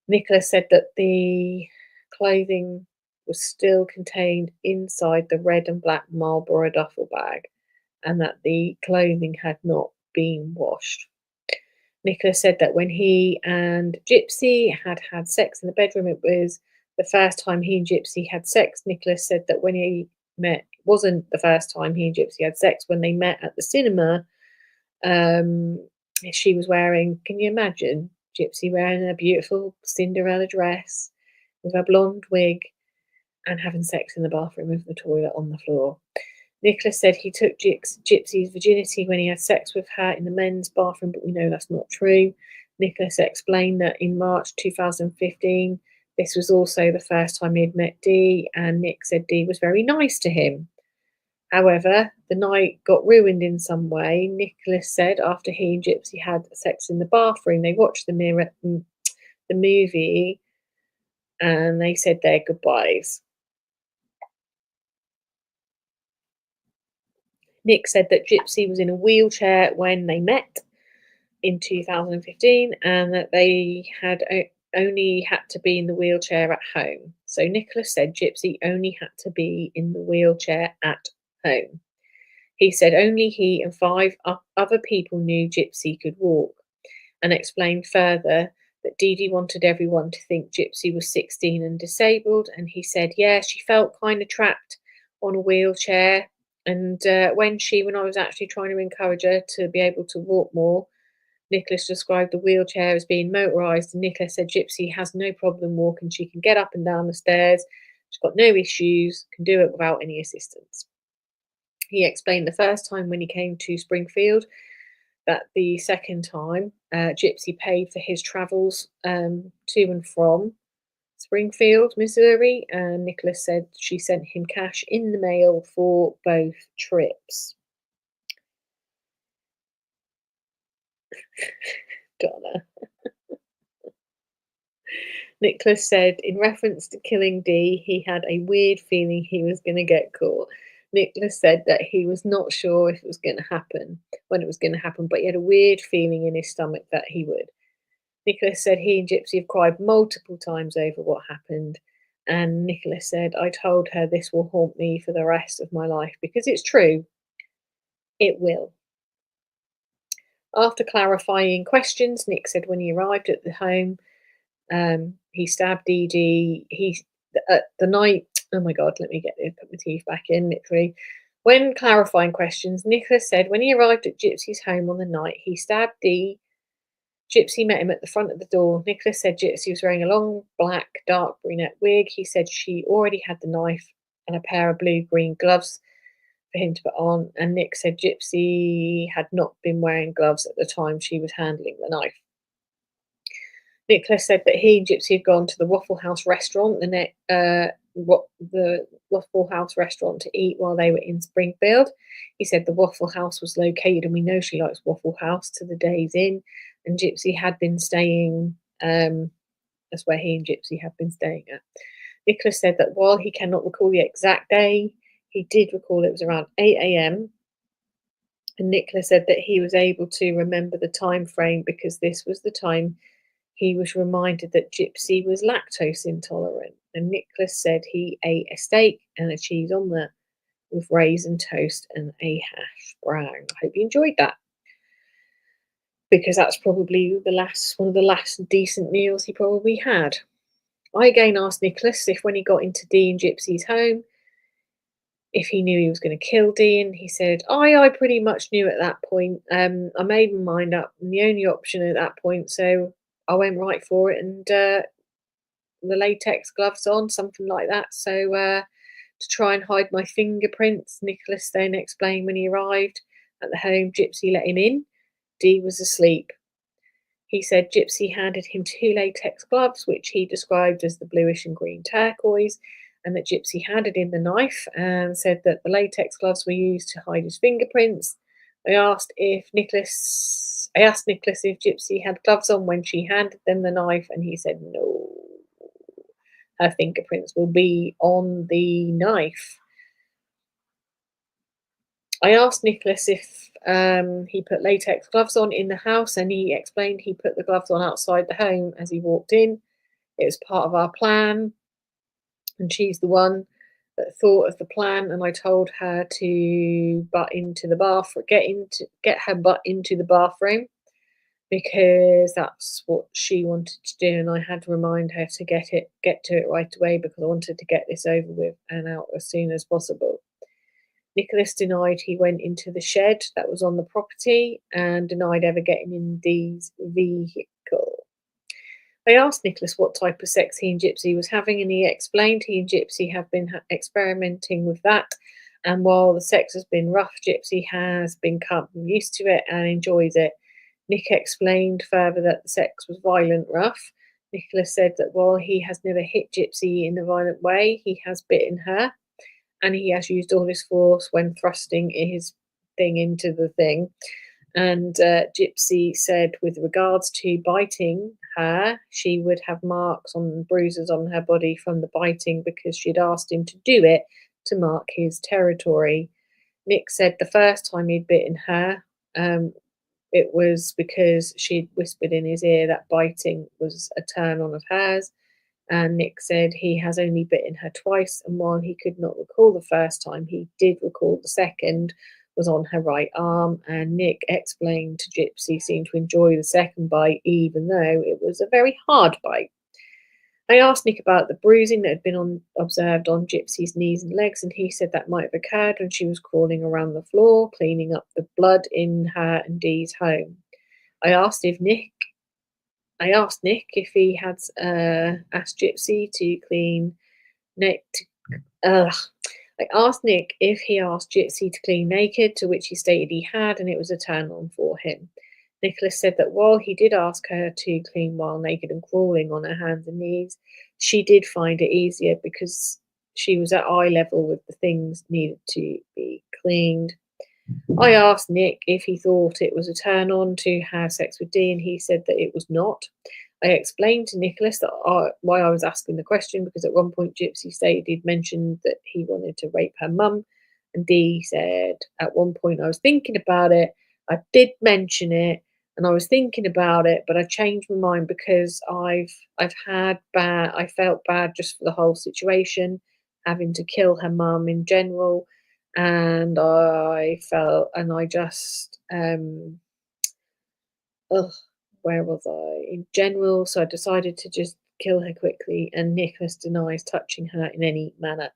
Nicholas said that the clothing was still contained inside the red and black Marlboro duffel bag, and that the clothing had not been washed. Nicholas said that when he and Gypsy had had sex in the bedroom, it was the first time he and Gypsy had sex. Nicholas said that when he met, it wasn't the first time he and Gypsy had sex. When they met at the cinema, she was wearing, can you imagine, Gypsy wearing a beautiful Cinderella dress with a blonde wig and having sex in the bathroom with the toilet on the floor. Nicholas said he took Gypsy's virginity when he had sex with her in the men's bathroom, but we know that's not true. Nicholas explained that in March 2015, this was also the first time he had met Dee, and Nick said Dee was very nice to him. However, the night got ruined in some way. Nicholas said after he and Gypsy had sex in the bathroom, they watched the movie, and they said their goodbyes. Nick said that Gypsy was in a wheelchair when they met in 2015, and that they had only had to be in the wheelchair at home. So Nicholas said Gypsy only had to be in the wheelchair at home. He said only he and five other people knew Gypsy could walk, and explained further that Dee Dee wanted everyone to think Gypsy was 16 and disabled. And he said, yeah, she felt kind of trapped on a wheelchair. And when I was actually trying to encourage her to be able to walk more, Nicholas described the wheelchair as being motorised, and Nicholas said Gypsy has no problem walking. She can get up and down the stairs. She's got no issues, can do it without any assistance. He explained the first time when he came to Springfield that the second time Gypsy paid for his travels to and from Springfield, Missouri, and Nicholas said she sent him cash in the mail for both trips. Donna. Nicholas said, in reference to killing Dee, he had a weird feeling he was going to get caught. Nicholas said that he was not sure if it was going to happen, when it was going to happen, but he had a weird feeling in his stomach that he would. Nicholas said he and Gypsy have cried multiple times over what happened. And Nicholas said, I told her this will haunt me for the rest of my life, because it's true. It will. After clarifying questions, Nick said when he arrived at the home, he stabbed Dee Dee. The night. Oh my God, let me put my teeth back in, literally. When clarifying questions, Nicholas said when he arrived at Gypsy's home on the night, he stabbed Dee. Gypsy met him at the front of the door. Nicholas said Gypsy was wearing a long, black, dark brunette wig. He said she already had the knife and a pair of blue-green gloves for him to put on. And Nick said Gypsy had not been wearing gloves at the time she was handling the knife. Nicholas said that he and Gypsy had gone to the Waffle House restaurant, the Waffle House restaurant to eat while they were in Springfield. He said the Waffle House was located, and we know she likes Waffle House, to the Days Inn, and Gypsy had been staying. That's where he and Gypsy had been staying at. Nicholas said that while he cannot recall the exact day, he did recall it was around 8 a.m. And Nicholas said that he was able to remember the time frame because this was the time he was reminded that Gypsy was lactose intolerant. And Nicholas said he ate a steak and a cheese omelette with raisin toast and a hash brown. I hope you enjoyed that, because that's probably one of the last decent meals he probably had. I again asked Nicholas if when he got into Dee and Gypsy's home, if he knew he was going to kill Dee, and he said, I pretty much knew at that point. I made my mind up, and the only option at that point, so I went right for it, and the latex gloves on, something like that. So to try and hide my fingerprints, Nicholas then explained when he arrived at the home, Gypsy let him in. Dee was asleep. He said Gypsy handed him 2 latex gloves, which he described as the bluish and green turquoise, and that Gypsy handed him the knife and said that the latex gloves were used to hide his fingerprints. I asked Nicholas if Gypsy had gloves on when she handed them the knife, and he said no. Her fingerprints will be on the knife. I asked Nicholas if he put latex gloves on in the house, and he explained he put the gloves on outside the home as he walked in. It was part of our plan, and she's the one that thought of the plan, and I told her to get her butt into the bathroom, because that's what she wanted to do, and I had to remind her to get to it right away, because I wanted to get this over with and out as soon as possible. Nicholas denied he went into the shed that was on the property and denied ever getting in Dee's vehicle. I asked Nicholas what type of sex he and Gypsy was having, and he explained he and Gypsy have been experimenting with that, and while the sex has been rough, Gypsy has become used to it and enjoys it. Nick explained further that the sex was violent rough. Nicholas said that while he has never hit Gypsy in a violent way, he has bitten her, and he has used all his force when thrusting his thing into the thing. And Gypsy said with regards to biting her, she would have marks and bruises on her body from the biting because she'd asked him to do it to mark his territory. Nick said the first time he'd bitten her, it was because she'd whispered in his ear that biting was a turn on of hers. And Nick said he has only bitten her twice, and while he could not recall the first time, he did recall the second was on her right arm. And Nick explained to Gypsy seemed to enjoy the second bite, even though it was a very hard bite. I asked Nick about the bruising that had been observed on Gypsy's knees and legs, and he said that might have occurred when she was crawling around the floor, cleaning up the blood in her and Dee's home. I asked if Nick I asked Nick if he had asked Gypsy to clean Nick. Ugh. I asked Nick if he asked Gypsy to clean naked, to which he stated he had, and it was a turn on for him. Nicholas said that while he did ask her to clean while naked and crawling on her hands and knees, she did find it easier because she was at eye level with the things needed to be cleaned. I asked Nick if he thought it was a turn on to have sex with Dee, and he said that it was not. I explained to Nicholas why I was asking the question, because at one point Gypsy stated he'd mentioned that he wanted to rape her mum, and Dee said at one point I was thinking about it. I did mention it, and I was thinking about it, but I changed my mind because I felt bad just for the whole situation, having to kill her mum in general, and I just ugh, where was I? In general, so I decided to just kill her quickly, and Nicholas denies touching her in any manner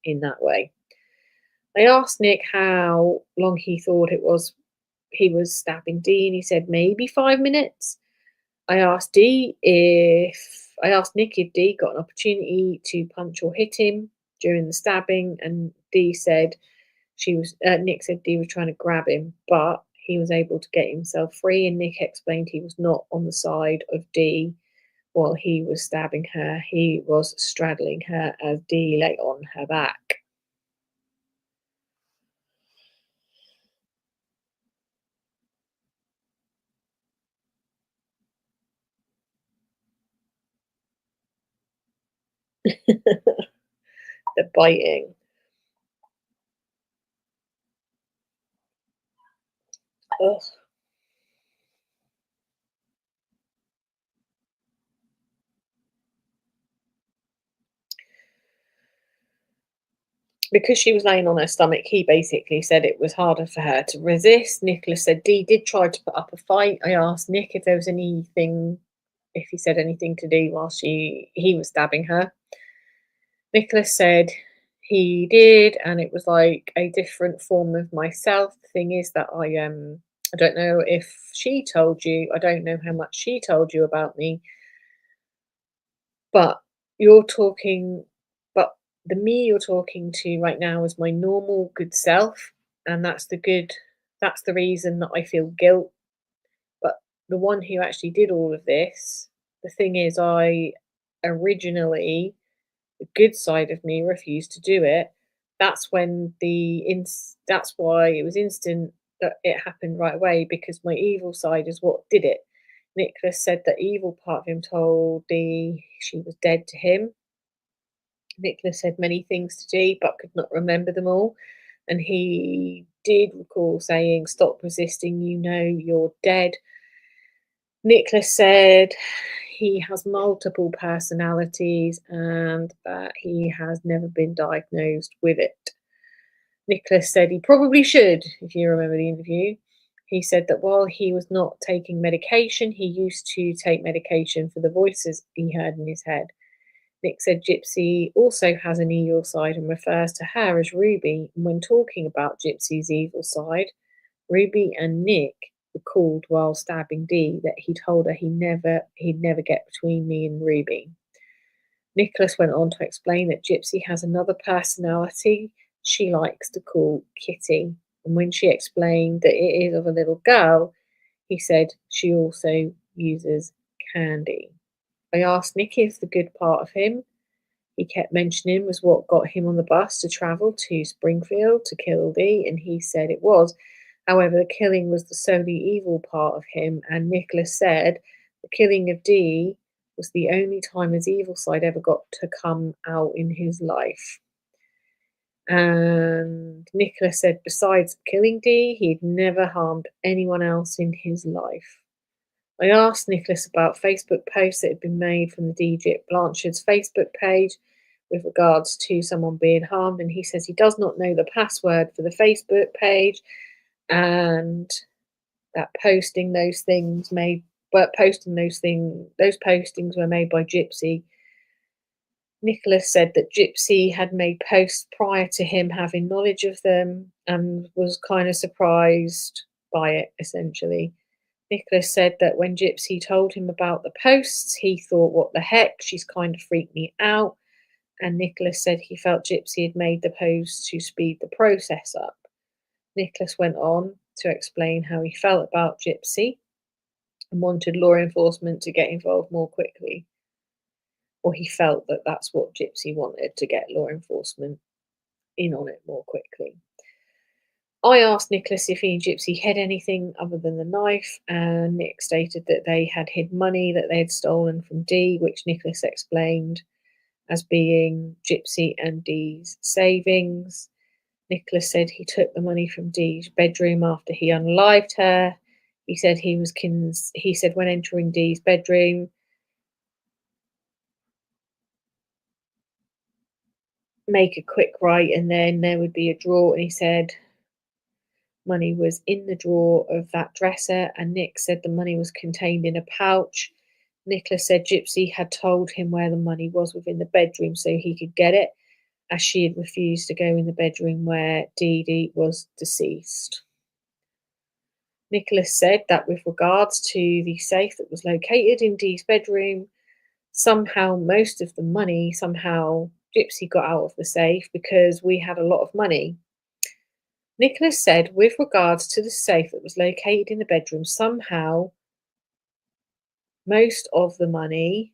in that way. I asked Nick how long he thought it was he was stabbing Dee, and he said maybe 5 minutes. I asked Nick if Dee got an opportunity to punch or hit him during the stabbing, and Dee said Nick said Dee was trying to grab him, but he was able to get himself free, and Nick explained he was not on the side of Dee while he was stabbing her. He was straddling her as Dee lay on her back. The biting. Ugh. Because she was laying on her stomach, he basically said it was harder for her to resist. Nicholas said Dee did try to put up a fight. I asked Nick if there was if he said anything to Dee while he was stabbing her. Nicholas said he did, and it was like a different form of myself. The thing is that I don't know if she told you. I don't know how much she told you about me, but you're talking. But the me you're talking to right now is my normal good self, and that's the good. That's the reason that I feel guilt. But the one who actually did all of this, the thing is, I originally the good side of me refused to do it. That's why it was instant that it happened right away, because my evil side is what did it. Nicholas said the evil part of him told Dee she was dead to him. Nicholas said many things to Dee but could not remember them all. And he did recall saying, "Stop resisting, you know you're dead." Nicholas said he has multiple personalities and that he has never been diagnosed with it. Nicholas said he probably should, if you remember the interview. He said that while he was not taking medication, he used to take medication for the voices he heard in his head. Nick said Gypsy also has an evil side and refers to her as Ruby. And when talking about Gypsy's evil side, Ruby and Nick recalled while stabbing Dee that he told her he'd never get between me and Ruby. Nicholas went on to explain that Gypsy has another personality she likes to call Kitty, and when she explained that it is of a little girl, he said she also uses candy. I asked Nick if the good part of him he kept mentioning was what got him on the bus to travel to Springfield to kill Dee, and he said it was. However, the killing was the solely evil part of him, and Nicholas said the killing of Dee was the only time his evil side ever got to come out in his life. And Nicholas said besides killing Dee, he'd never harmed anyone else in his life. I asked Nicholas about Facebook posts that had been made from the Dee Dee Blanchard's Facebook page with regards to someone being harmed, and he says he does not know the password for the Facebook page, and that those postings were made by Gypsy. Nicholas said that Gypsy had made posts prior to him having knowledge of them and was kind of surprised by it, essentially. Nicholas said that when Gypsy told him about the posts, he thought, what the heck, she's kind of freaked me out. And Nicholas said he felt Gypsy had made the posts to speed the process up. Nicholas went on to explain how he felt about Gypsy and wanted law enforcement to get involved more quickly. Or he felt that that's what Gypsy wanted, to get law enforcement in on it more quickly. I asked Nicholas if he and Gypsy hid anything other than the knife, and Nick stated that they had hid money that they had stolen from Dee, which Nicholas explained as being Gypsy and Dee's savings. Nicholas said he took the money from Dee's bedroom after he unalived her. He said when entering Dee's bedroom, make a quick right, and then there would be a drawer, and he said money was in the drawer of that dresser, and Nick said the money was contained in a pouch. Nicholas said Gypsy had told him where the money was within the bedroom so he could get it, as she had refused to go in the bedroom where Dee Dee was deceased. Nicholas said that with regards to the safe that was located in Dee's bedroom, somehow most of the money, Gypsy got out of the safe because we had a lot of money. Nicholas said with regards to the safe that was located in the bedroom, somehow most of the money,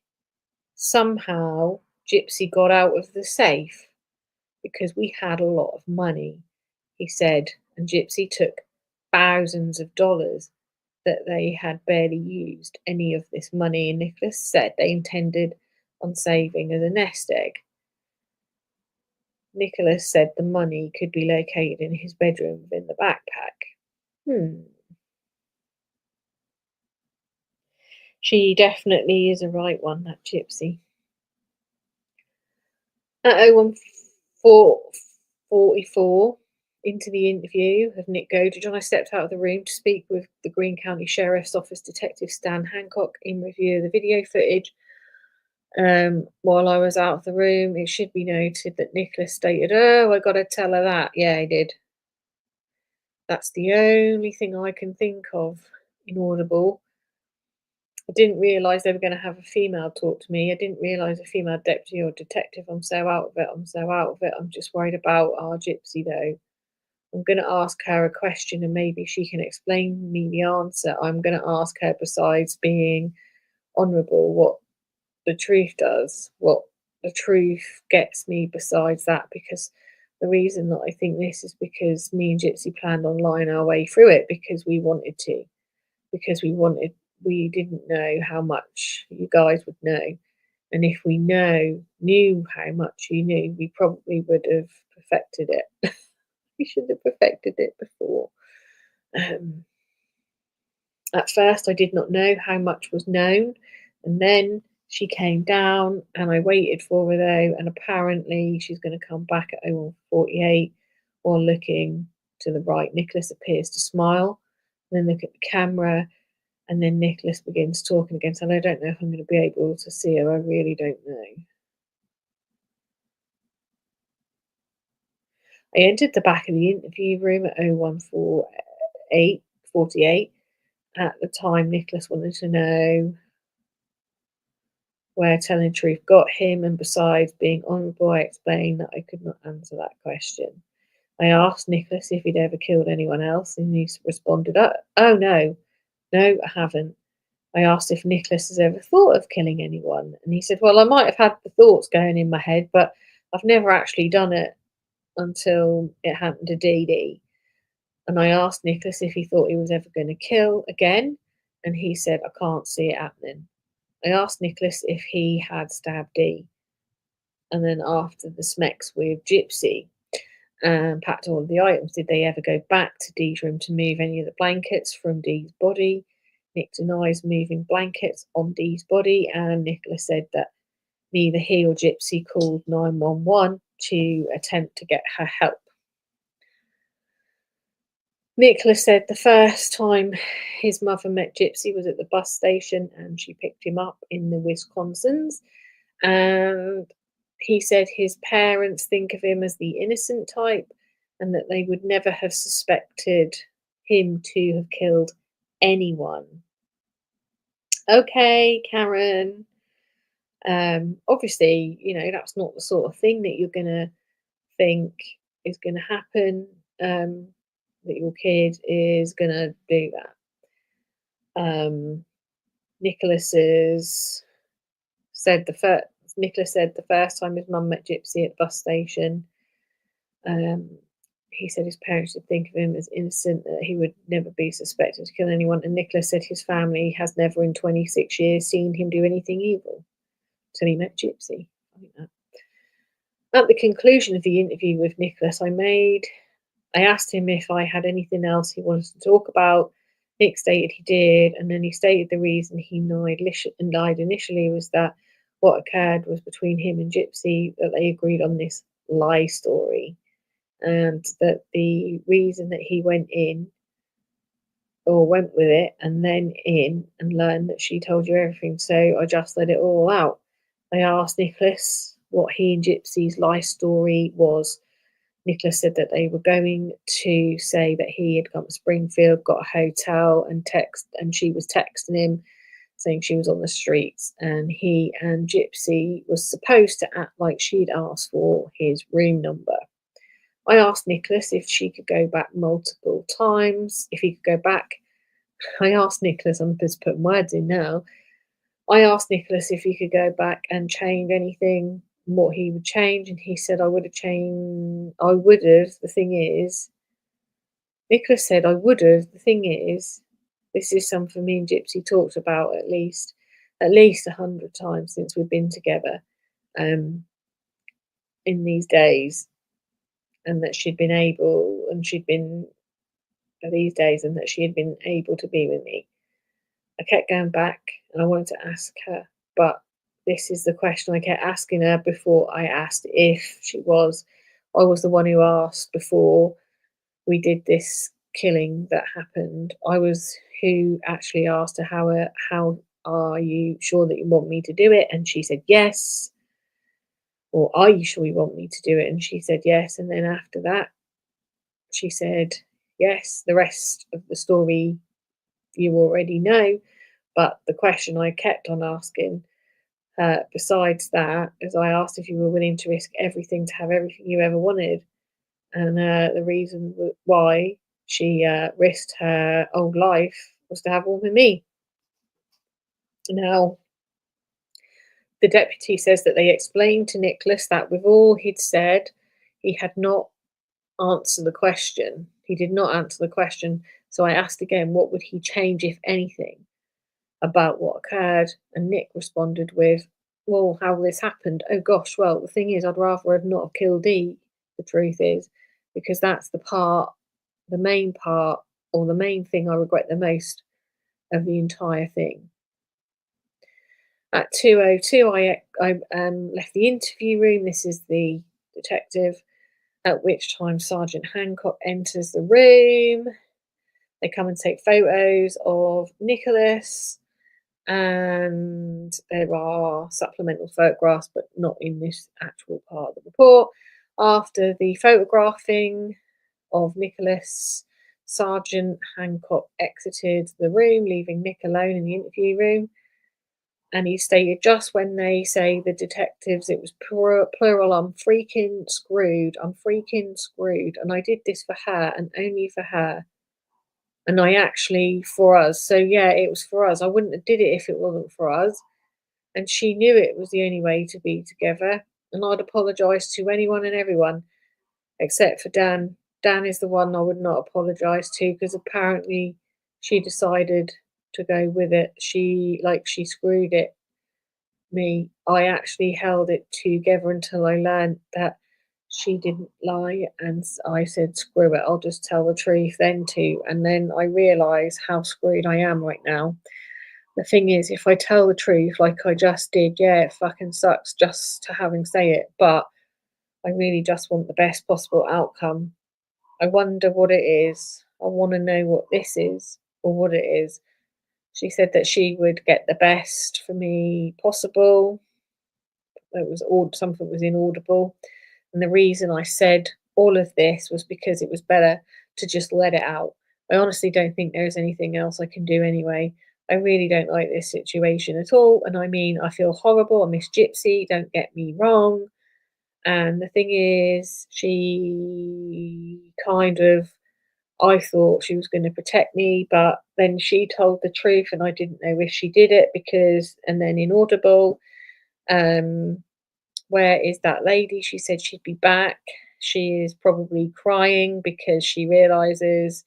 Gypsy got out of the safe because we had a lot of money, he said, and Gypsy took thousands of dollars that they had barely used any of this money, and Nicholas said they intended on saving as a nest egg. Nicholas said the money could be located in his bedroom within the backpack. She definitely is a right one, that Gypsy. At 0144 into the interview of Nick Goderjohn, I stepped out of the room to speak with the Greene County Sheriff's Office Detective Stan Hancock in review of the video footage. While I was out of the room, it should be noted that Nicholas stated, "Oh, I got to tell her that." Yeah, he did. That's the only thing I can think of inaudible. I didn't realise they were going to have a female talk to me. I didn't realise a female deputy or detective. I'm so out of it. I'm just worried about our Gypsy, though. I'm going to ask her a question and maybe she can explain me the answer. I'm going to ask her, besides being honourable, what the truth does, what the truth gets me besides that, because the reason that I think this is because me and Gypsy planned on lying our way through it because we wanted to, because we didn't know how much you guys would know. And if we knew how much you knew, we probably would have perfected it. We should have perfected it before. At first, I did not know how much was known, and then she came down, and I waited for her though, and apparently she's going to come back at 0148 while looking to the right. Nicholas appears to smile, then look at the camera, and then Nicholas begins talking again. So I don't know if I'm going to be able to see her. I really don't know. I entered the back of the interview room at 0148. At the time, Nicholas wanted to know where telling the truth got him, and besides being honourable, I explained that I could not answer that question. I asked Nicholas if he'd ever killed anyone else, and he responded, "Oh no, I haven't." I asked if Nicholas has ever thought of killing anyone, and he said, "Well, I might have had the thoughts going in my head, but I've never actually done it until it happened to Dee Dee." And I asked Nicholas if he thought he was ever going to kill again, and he said, "I can't see it happening." I asked Nicholas if he had stabbed Dee, and then after the smecks with Gypsy. and packed all of the items. Did they ever go back to Dee's room to move any of the blankets from Dee's body? Nick denies moving blankets on Dee's body, and Nicholas said that neither he or Gypsy called 911 to attempt to get her help. Nicholas said the first time his mother met Gypsy was at the bus station and she picked him up in the Wisconsins. And he said his parents think of him as the innocent type and that they would never have suspected him to have killed anyone. Okay, Karen. Obviously, that's not the sort of thing that you're going to think is going to happen. That your kid is going to do that. Nicholas said the first time his mum met Gypsy at the bus station, he said his parents would think of him as innocent, that he would never be suspected to kill anyone. And Nicholas said his family has never in 26 years seen him do anything evil until he met Gypsy. I think that. At the conclusion of the interview with Nicholas, I asked him if I had anything else he wanted to talk about. Nick stated he did, and then he stated the reason he lied initially was that what occurred was between him and Gypsy, that they agreed on this lie story, and that the reason that he went with it and then in and learned that she told you everything, so I just let it all out. I asked Nicholas what he and Gypsy's lie story was. Nicholas said that they were going to say that he had come to Springfield, got a hotel, and she was texting him saying she was on the streets, and he and Gypsy was supposed to act like she'd asked for his room number. I asked Nicholas if she could go back multiple times, if he could go back. I asked Nicholas, I'm just putting words in now. I asked Nicholas if he could go back and change anything, what he would change, and he said I would have. The thing is, Nicholas said I would have. The thing is, this is something me and Gypsy talked about at least 100 times since we've been together, in these days, and that she'd been able to be with me. I kept going back and I wanted to ask her, but this is the question I kept asking her before I asked if she was. I was the one who asked before we did this killing that happened. I was who actually asked her, how are you sure that you want me to do it? And she said yes. Or are you sure you want me to do it? And she said yes. And then after that, she said yes. The rest of the story you already know. But the question I kept on asking, besides that, is I asked if you were willing to risk everything to have everything you ever wanted. And the reason why she risked her old life was to have one with me. Now, the deputy says that they explained to Nicholas that with all he'd said, he had not answered the question. He did not answer the question. So I asked again, what would he change, if anything, about what occurred? And Nick responded with, well, how this happened. Oh gosh, well, the thing is, I'd rather have not killed Dee, the truth is, because that's the main part, or the main thing I regret the most of the entire thing. At 2:02, I left the interview room. This is the detective, at which time Sergeant Hancock enters the room. They come and take photos of Nicholas, and there are supplemental photographs, but not in this actual part of the report. After the photographing of Nicholas, Sergeant Hancock exited the room, leaving Nick alone in the interview room. And he stated, just when they say the detectives, it was plural, I'm freaking screwed. I'm freaking screwed. And I did this for her and only for her. And I actually, for us. So yeah, it was for us. I wouldn't have did it if it wasn't for us. And she knew it was the only way to be together. And I'd apologise to anyone and everyone, except for Dan. Dan is the one I would not apologise to, because apparently she decided to go with it. She screwed me. I actually held it together until I learned that she didn't lie, and I said, screw it, I'll just tell the truth then too. And then I realise how screwed I am right now. The thing is, if I tell the truth like I just did, yeah, it fucking sucks just to having say it, but I really just want the best possible outcome. I wonder what it is. I want to know what this is or what it is. She said that she would get the best for me possible. It was all something was inaudible. And the reason I said all of this was because it was better to just let it out. I honestly don't think there is anything else I can do anyway. I really don't like this situation at all. And I mean, I feel horrible. I miss Gypsy, don't get me wrong. And the thing is, she kind of, I thought she was going to protect me, but then she told the truth, and I didn't know if she did it because, and then inaudible. Um, where is that lady? She said she'd be back. She is probably crying because she realizes,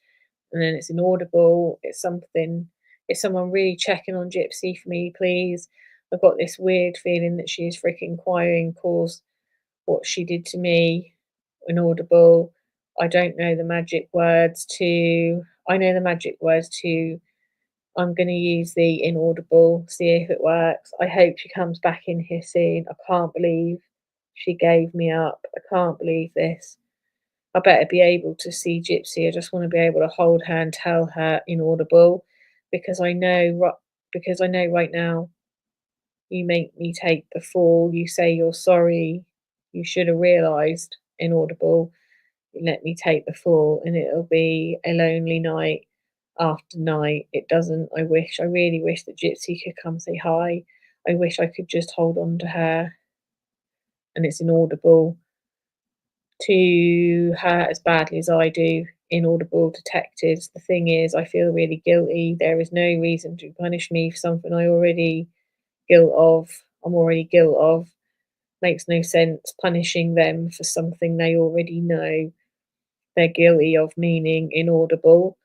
and then it's inaudible. It's something. Is someone really checking on Gypsy for me, please? I've got this weird feeling that she is freaking crying cause what she did to me. Inaudible. I don't know the magic words to. I know the magic words to. I'm going to use the inaudible, see if it works. I hope she comes back in here soon. I can't believe she gave me up. I can't believe this. I better be able to see Gypsy. I just want to be able to hold her and tell her inaudible because I know right now you make me take the fall. You say you're sorry. You should have realised inaudible. You let me take the fall, and it'll be a lonely night after night. It doesn't. I really wish that Gypsy could come say hi. I wish I could just hold on to her, and it's inaudible to her as badly as I do. Inaudible detectives. The thing is, I feel really guilty. There is no reason to punish me for something I already guilt of. I'm already guilt of. Makes no sense punishing them for something they already know they're guilty of, meaning inaudible.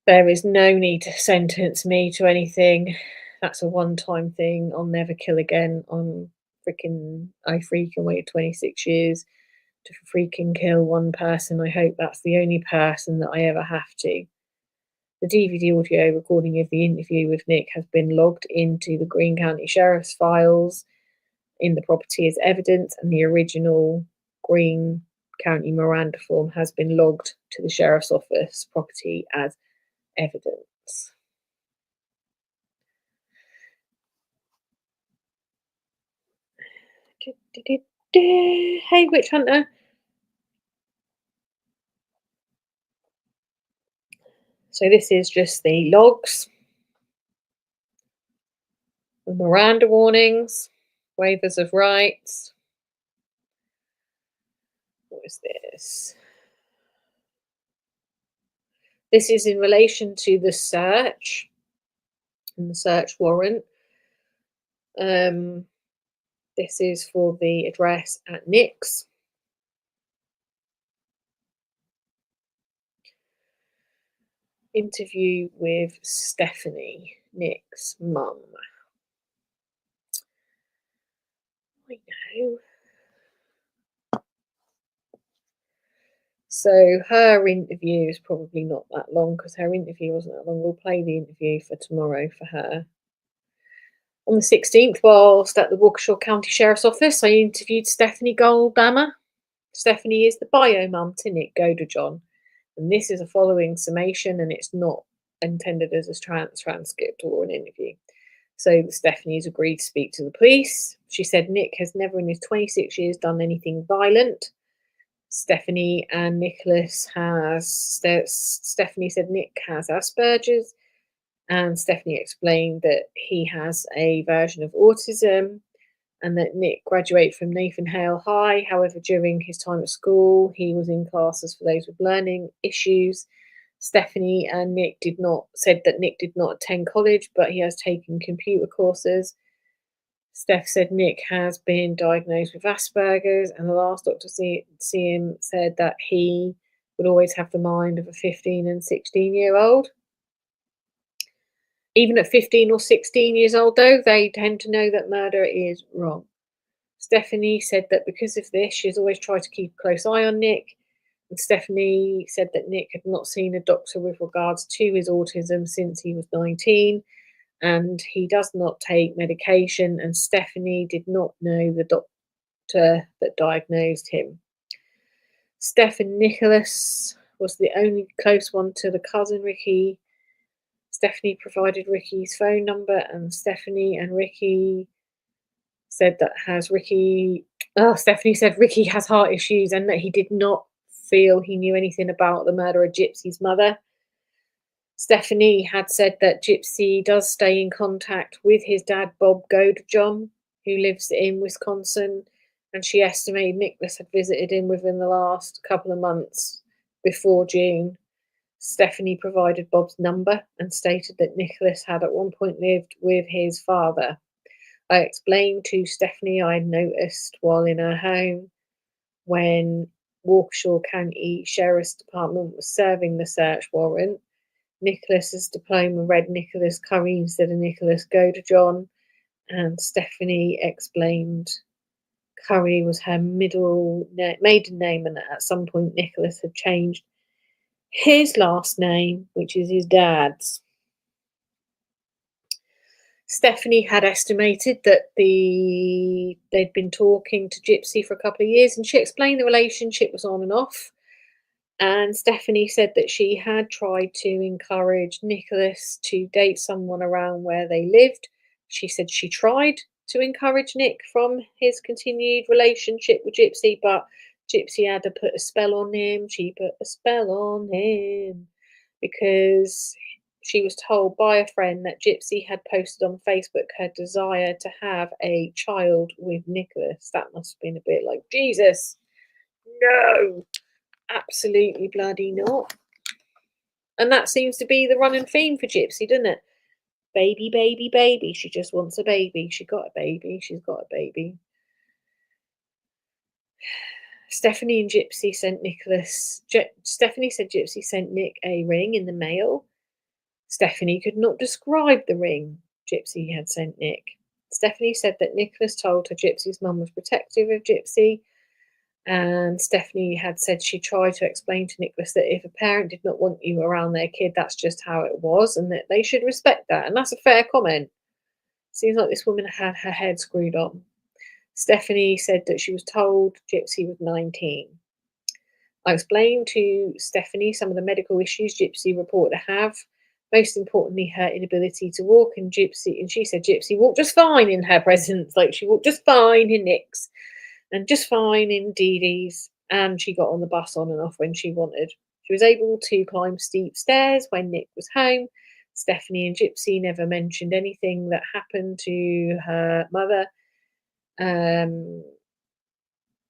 There is no need to sentence me to anything. That's a one-time thing. I'll never kill again. I freaking waited 26 years to freaking kill one person. I hope that's the only person that I ever have to. The DVD audio recording of the interview with Nick has been logged into the Greene County Sheriff's files in the property as evidence, and the original Greene County Miranda form has been logged to the Sheriff's Office property as evidence. Hey, Witch Hunter. So this is just the logs, the Miranda warnings, waivers of rights. What is this? This is in relation to the search and the search warrant. This is for the address at Nick's. Interview with Stephanie, Nick's mum. I know. So her interview is probably not that long because her interview wasn't that long. We'll play the interview for tomorrow for her. On the 16th, whilst at the Waukesha County Sheriff's Office, I interviewed Stephanie Goldhammer. Stephanie is the bio mum to Nick Goderjohn. And this is a following summation, and it's not intended as a transcript or an interview. So Stephanie's agreed to speak to the police. She said Nick has never in his 26 years done anything violent. Stephanie and Nicholas Stephanie said Nick has Asperger's, and Stephanie explained that he has a version of autism and that Nick graduated from Nathan Hale High. However, during his time at school, he was in classes for those with learning issues. Stephanie and Nick said that Nick did not attend college, but he has taken computer courses. Steph said Nick has been diagnosed with Asperger's, and the last doctor see him said that he would always have the mind of a 15 and 16-year-old. Even at 15 or 16 years old, though, they tend to know that murder is wrong. Stephanie said that because of this, she's always tried to keep a close eye on Nick. And Stephanie said that Nick had not seen a doctor with regards to his autism since he was 19, and he does not take medication, and Stephanie did not know the doctor that diagnosed him. Steph and Nicholas was the only close one to the cousin Ricky. Stephanie provided Ricky's phone number, and Stephanie and Ricky said that has Ricky. Oh, Stephanie said Ricky has heart issues and that he did not feel he knew anything about the murder of Gypsy's mother. Stephanie had said that Gypsy does stay in contact with his dad, Bob Godejohn, who lives in Wisconsin, and she estimated Nicholas had visited him within the last couple of months before June. Stephanie provided Bob's number and stated that Nicholas had at one point lived with his father. I explained to Stephanie I noticed while in her home when Waukesha County Sheriff's Department was serving the search warrant. Nicholas's diploma read Nicholas Curry instead of Nicholas Godejohn, and Stephanie explained Curry was her maiden name, and at some point Nicholas had changed his last name, which is his dad's. Stephanie had estimated that they'd been talking to Gypsy for a couple of years, and she explained the relationship was on and off. And Stephanie said that she had tried to encourage Nicholas to date someone around where they lived. She said she tried to encourage Nick from his continued relationship with Gypsy, but Gypsy had to put a spell on him. She put a spell on him because she was told by a friend that Gypsy had posted on Facebook her desire to have a child with Nicholas. That must have been a bit like, Jesus, no. Absolutely bloody not. And that seems to be the running theme for Gypsy, doesn't it? Baby, baby, baby. She just wants a baby. She got a baby. She's got a baby. Stephanie and Gypsy sent Stephanie said Gypsy sent Nick a ring in the mail. Stephanie could not describe the ring Gypsy had sent Nick. Stephanie said that Nicholas told her Gypsy's mum was protective of Gypsy. And Stephanie had said she tried to explain to Nicholas that if a parent did not want you around their kid, that's just how it was, and that they should respect that. And that's a fair comment. Seems like this woman had her head screwed on. Stephanie said that she was told Gypsy was 19. I explained to Stephanie some of the medical issues Gypsy reported to have. Most importantly, her inability to walk, and she said Gypsy walked just fine in her presence, like she walked just fine in Nick's. And just fine in Dee Dee's, and she got on the bus on and off when she wanted. She was able to climb steep stairs when Nick was home. Stephanie and Gypsy never mentioned anything that happened to her mother.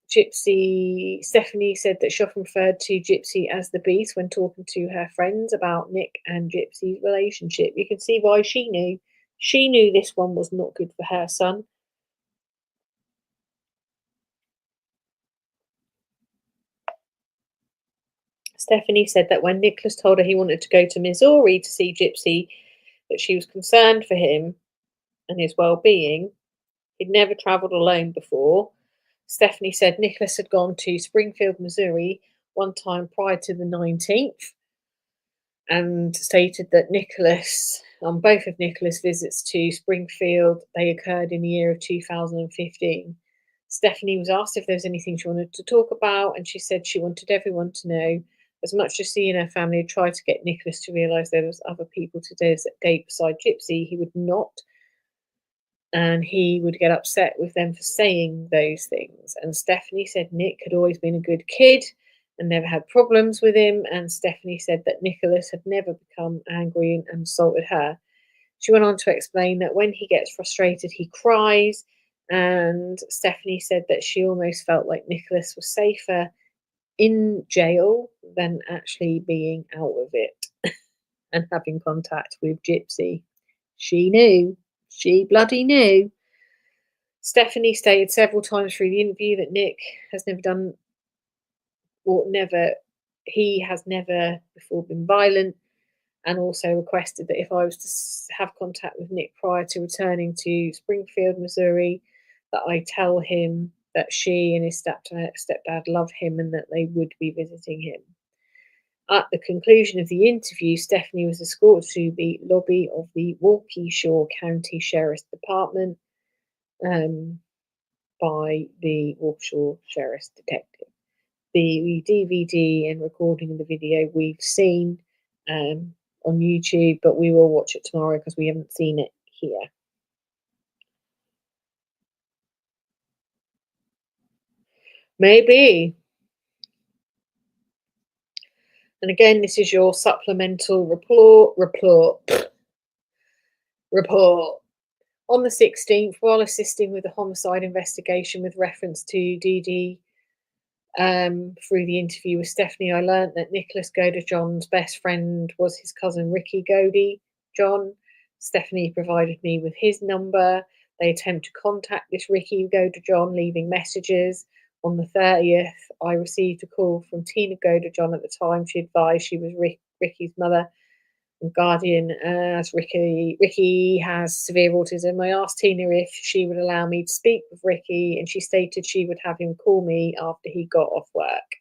Stephanie said that she often referred to Gypsy as the Beast when talking to her friends about Nick and Gypsy's relationship. You can see why she knew. She knew this one was not good for her son. Stephanie said that when Nicholas told her he wanted to go to Missouri to see Gypsy, that she was concerned for him and his well-being. He'd never travelled alone before. Stephanie said Nicholas had gone to Springfield, Missouri one time prior to the 19th, and stated that on both of Nicholas' visits to Springfield, they occurred in the year of 2015. Stephanie was asked if there was anything she wanted to talk about, and she said she wanted everyone to know, as much as she and her family had tried to get Nicholas to realise there was other people to date beside Gypsy, he would not, and he would get upset with them for saying those things. And Stephanie said Nick had always been a good kid and never had problems with him, and Stephanie said that Nicholas had never become angry and assaulted her. She went on to explain that when he gets frustrated, he cries, and Stephanie said that she almost felt like Nicholas was safer in jail than actually being out of it and having contact with Gypsy. She knew. She bloody knew. Stephanie stated several times through the interview that Nick has never done, or he has never before been violent, and also requested that if I was to have contact with Nick prior to returning to Springfield, Missouri, that I tell him that she and his stepdad love him and that they would be visiting him. At the conclusion of the interview, Stephanie was escorted to the lobby of the Waukesha County Sheriff's Department by the Waukesha Sheriff's detective. The DVD and recording of the video we've seen on YouTube, but we will watch it tomorrow because we haven't seen it here. Maybe. And again, this is your supplemental report. On the 16th, while assisting with the homicide investigation with reference to Dee Dee, through the interview with Stephanie, I learnt that Nicholas Godejohn's best friend was his cousin Ricky Godejohn. Stephanie provided me with his number. They attempt to contact this Ricky Godejohn, leaving messages. On the 30th, I received a call from Tina Godejohn. At the time, she advised she was Ricky's mother and guardian, as Ricky has severe autism. I asked Tina if she would allow me to speak with Ricky, and she stated she would have him call me after he got off work.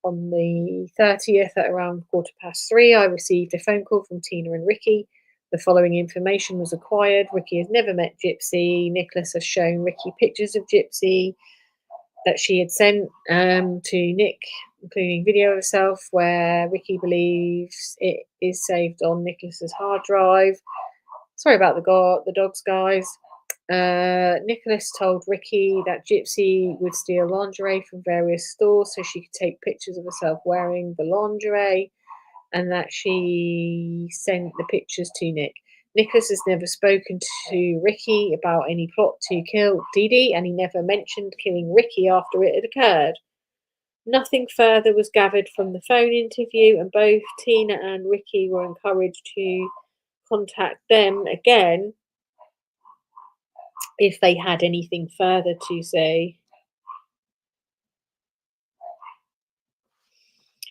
On the 30th, at around 3:15, I received a phone call from Tina and Ricky. The following information was acquired. Ricky has never met Gypsy. Nicholas has shown Ricky pictures of Gypsy that she had sent to Nick, including video of herself where Ricky believes it is saved on Nicholas's hard drive. Sorry about the dogs, guys. Nicholas told Ricky that Gypsy would steal lingerie from various stores so she could take pictures of herself wearing the lingerie, and that she sent the pictures to Nick. Nicholas has never spoken to Ricky about any plot to kill Dee Dee, and he never mentioned killing Ricky after it had occurred. Nothing further was gathered from the phone interview, and both Tina and Ricky were encouraged to contact them again if they had anything further to say.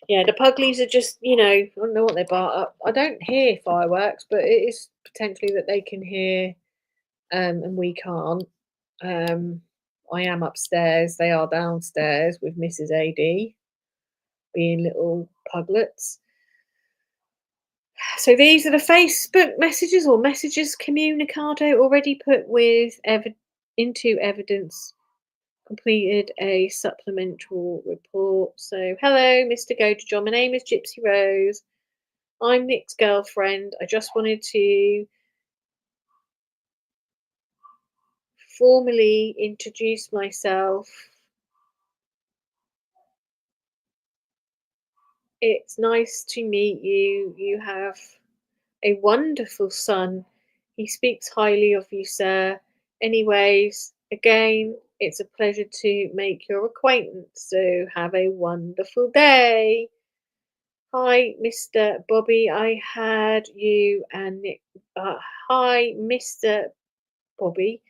Yeah, the Puglies are just, I don't know what they're about. I don't hear fireworks, but it is potentially that they can hear, and we can't. I am upstairs. They are downstairs with Mrs. AD, being little puglets. So these are the Facebook messages or messages communicado already put with into evidence. Completed a supplemental report. So, hello, Mr. Godejohn. My name is Gypsy Rose. I'm Nick's girlfriend. I just wanted to formally introduce myself. It's nice to meet you. You have a wonderful son. He speaks highly of you, sir. Anyways, again, it's a pleasure to make your acquaintance. So have a wonderful day. Hi, Mr. Bobby. I heard you and Nick. Hi, Mr. Bobby.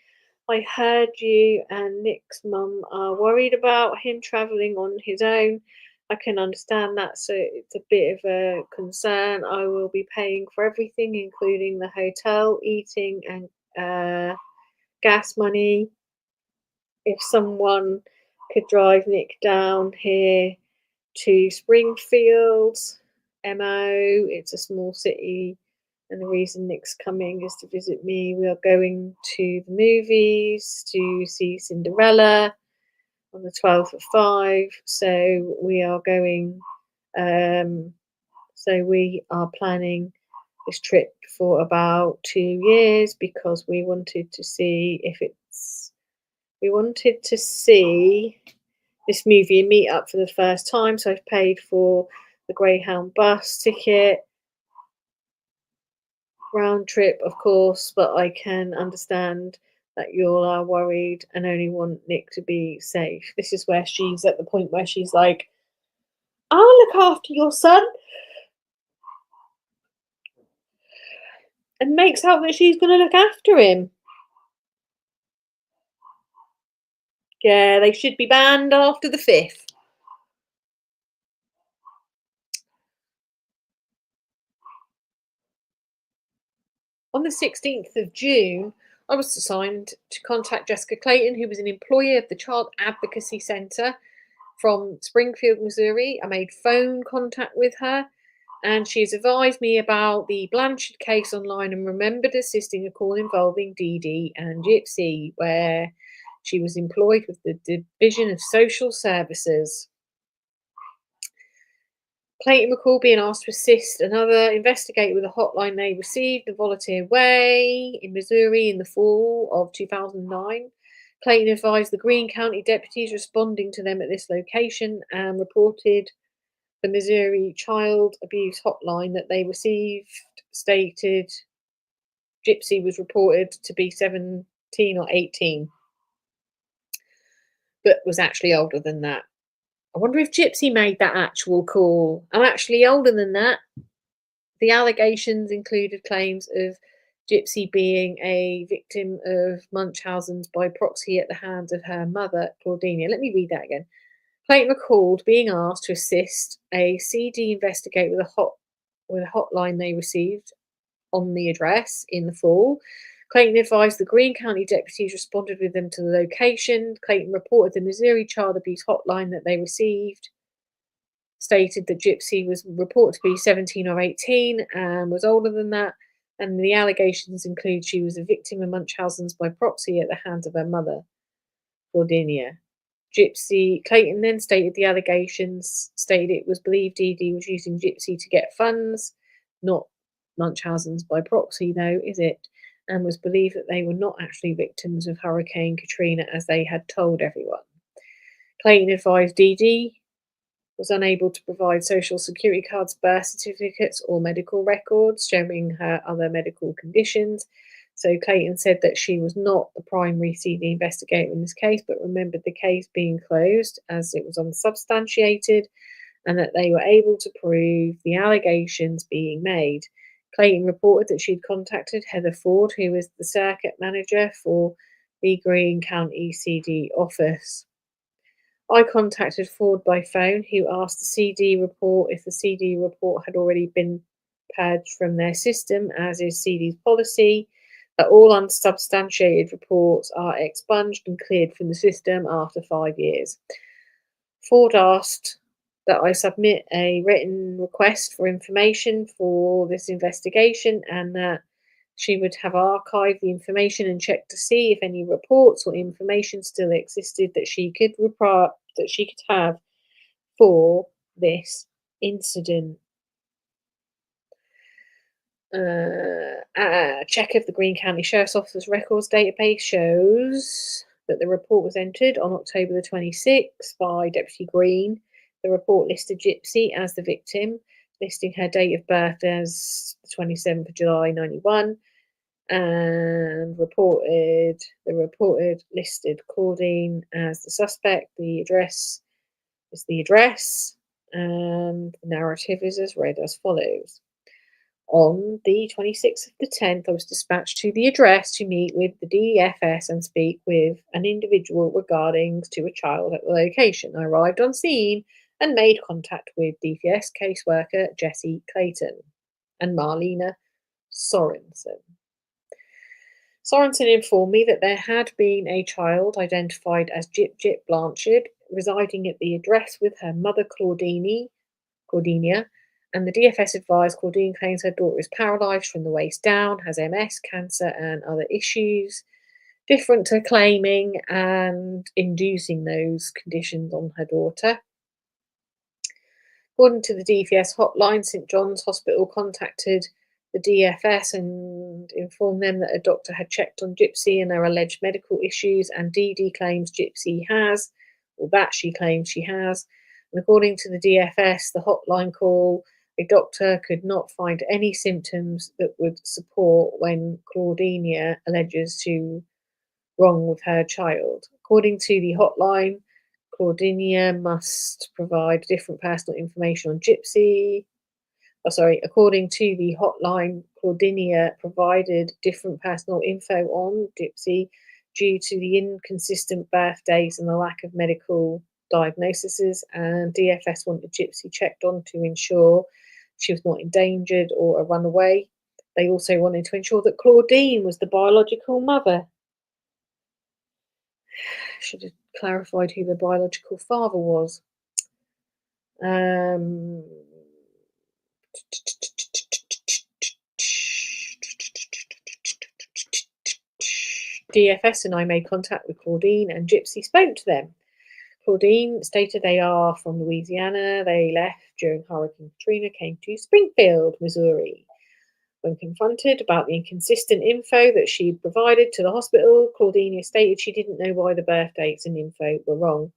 I heard you and Nick's mum are worried about him travelling on his own. I can understand that, so it's a bit of a concern. I will be paying for everything, including the hotel, eating, and gas money. If someone could drive Nick down here to Springfield, MO, it's a small city, and the reason Nick's coming is to visit me. We are going to the movies to see Cinderella on the 12th at 5. So we are going, so we are planning this trip for about 2 years because we wanted to see this movie and meet up for the first time. So I've paid for the Greyhound bus ticket, round trip, of course, but I can understand that you all are worried and only want Nick to be safe. This is where she's at the point where she's like, I'll look after your son, and makes out that she's going to look after him. Yeah, they should be banned after the 5th. On the 16th of June, I was assigned to contact Jessica Clayton, who was an employee of the Child Advocacy Center from Springfield, Missouri. I made phone contact with her, and she has advised me about the Blanchard case online and remembered assisting a call involving Dee Dee and Gypsy, where she was employed with the Division of Social Services. Clayton recalled being asked to assist another investigator with a hotline they received in a volunteer way in Missouri in the fall of 2009. Clayton advised the Greene County deputies responding to them at this location and reported the Missouri Child Abuse Hotline that they received stated Gypsy was reported to be 17 or 18, but was actually older than that. I wonder if Gypsy made that actual call. I'm actually older than that. The allegations included claims of Gypsy being a victim of Munchausen's by proxy at the hands of her mother, Claudinia. Let me read that again. Clayton recalled being asked to assist a CD investigator with a hotline they received on the address in the fall. Clayton advised the Greene County deputies responded with them to the location. Clayton reported the Missouri Child Abuse Hotline that they received stated that Gypsy was reported to be 17 or 18 and was older than that. And the allegations include she was a victim of Munchausen's by proxy at the hands of her mother, Claudinia. Clayton then stated the allegations stated it was believed Dee Dee was using Gypsy to get funds, not Munchausen's by proxy, though, is it? And was believed that they were not actually victims of Hurricane Katrina as they had told everyone. Clayton advised Dee Dee was unable to provide social security cards, birth certificates, or medical records showing her other medical conditions. So Clayton said that she was not the primary CD investigator in this case, but remembered the case being closed as it was unsubstantiated and that they were able to prove the allegations being made. Clayton reported that she'd contacted Heather Ford, who was the circuit manager for the Greene County CD office. I contacted Ford by phone, who asked the CD report if the CD report had already been purged from their system, as is CD's policy, that all unsubstantiated reports are expunged and cleared from the system after 5 years. Ford asked that I submit a written request for information for this investigation and that she would have archived the information and checked to see if any reports or information still existed that she could have for this incident. A check of the Greene County Sheriff's Office's records database shows that the report was entered on October the 26th by Deputy Greene. The report listed Gypsy as the victim, listing her date of birth as the 27th of July 91, and the reported listed Claudine as the suspect. The address is the address, and the narrative is as read as follows. On the 26th of the 10th, I was dispatched to the address to meet with the DFS and speak with an individual regarding to a child at the location. I arrived on scene and made contact with DFS caseworker Jessie Clayton and Marlena Sorensen. Sorensen informed me that there had been a child identified as Gypsy Blanchard residing at the address with her mother Claudinia, and the DFS advised Claudine claims her daughter is paralysed from the waist down, has MS, cancer, and other issues, different to claiming and inducing those conditions on her daughter. According to the DFS hotline, St John's Hospital contacted the DFS and informed them that a doctor had checked on Gypsy and her alleged medical issues, and Dee Dee claims Gypsy has, or that she claims she has. And according to the DFS, the hotline call, a doctor could not find any symptoms that would support when Claudinia alleges to wrong with her child. According to the hotline, Claudinia must provide different personal information on Gypsy. According to the hotline, Claudinia provided different personal info on Gypsy due to the inconsistent birth dates and the lack of medical diagnoses, and DFS wanted Gypsy checked on to ensure she was not endangered or a runaway. They also wanted to ensure that Claudine was the biological mother. Should have clarified who the biological father was. DFS and I made contact with Claudine, and Gypsy spoke to them. Claudine stated they are from Louisiana. They left during Hurricane Katrina, came to Springfield, Missouri. When confronted about the inconsistent info that she provided to the hospital, Claudine stated she didn't know why the birth dates and info were wrong.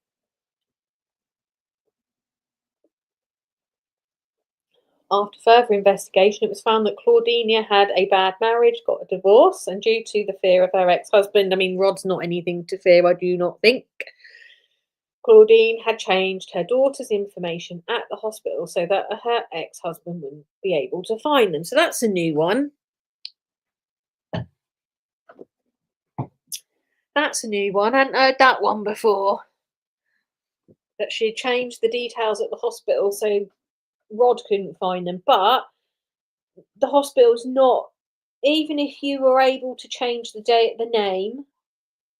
After further investigation, it was found that Claudinia had a bad marriage, got a divorce, and due to the fear of her ex-husband, I mean, Rod's not anything to fear, I do not think, Claudine had changed her daughter's information at the hospital so that her ex-husband wouldn't be able to find them. So that's a new one. That's a new one. I hadn't heard that one before. That she changed the details at the hospital so Rod couldn't find them. But the hospital's not, even if you were able to change the name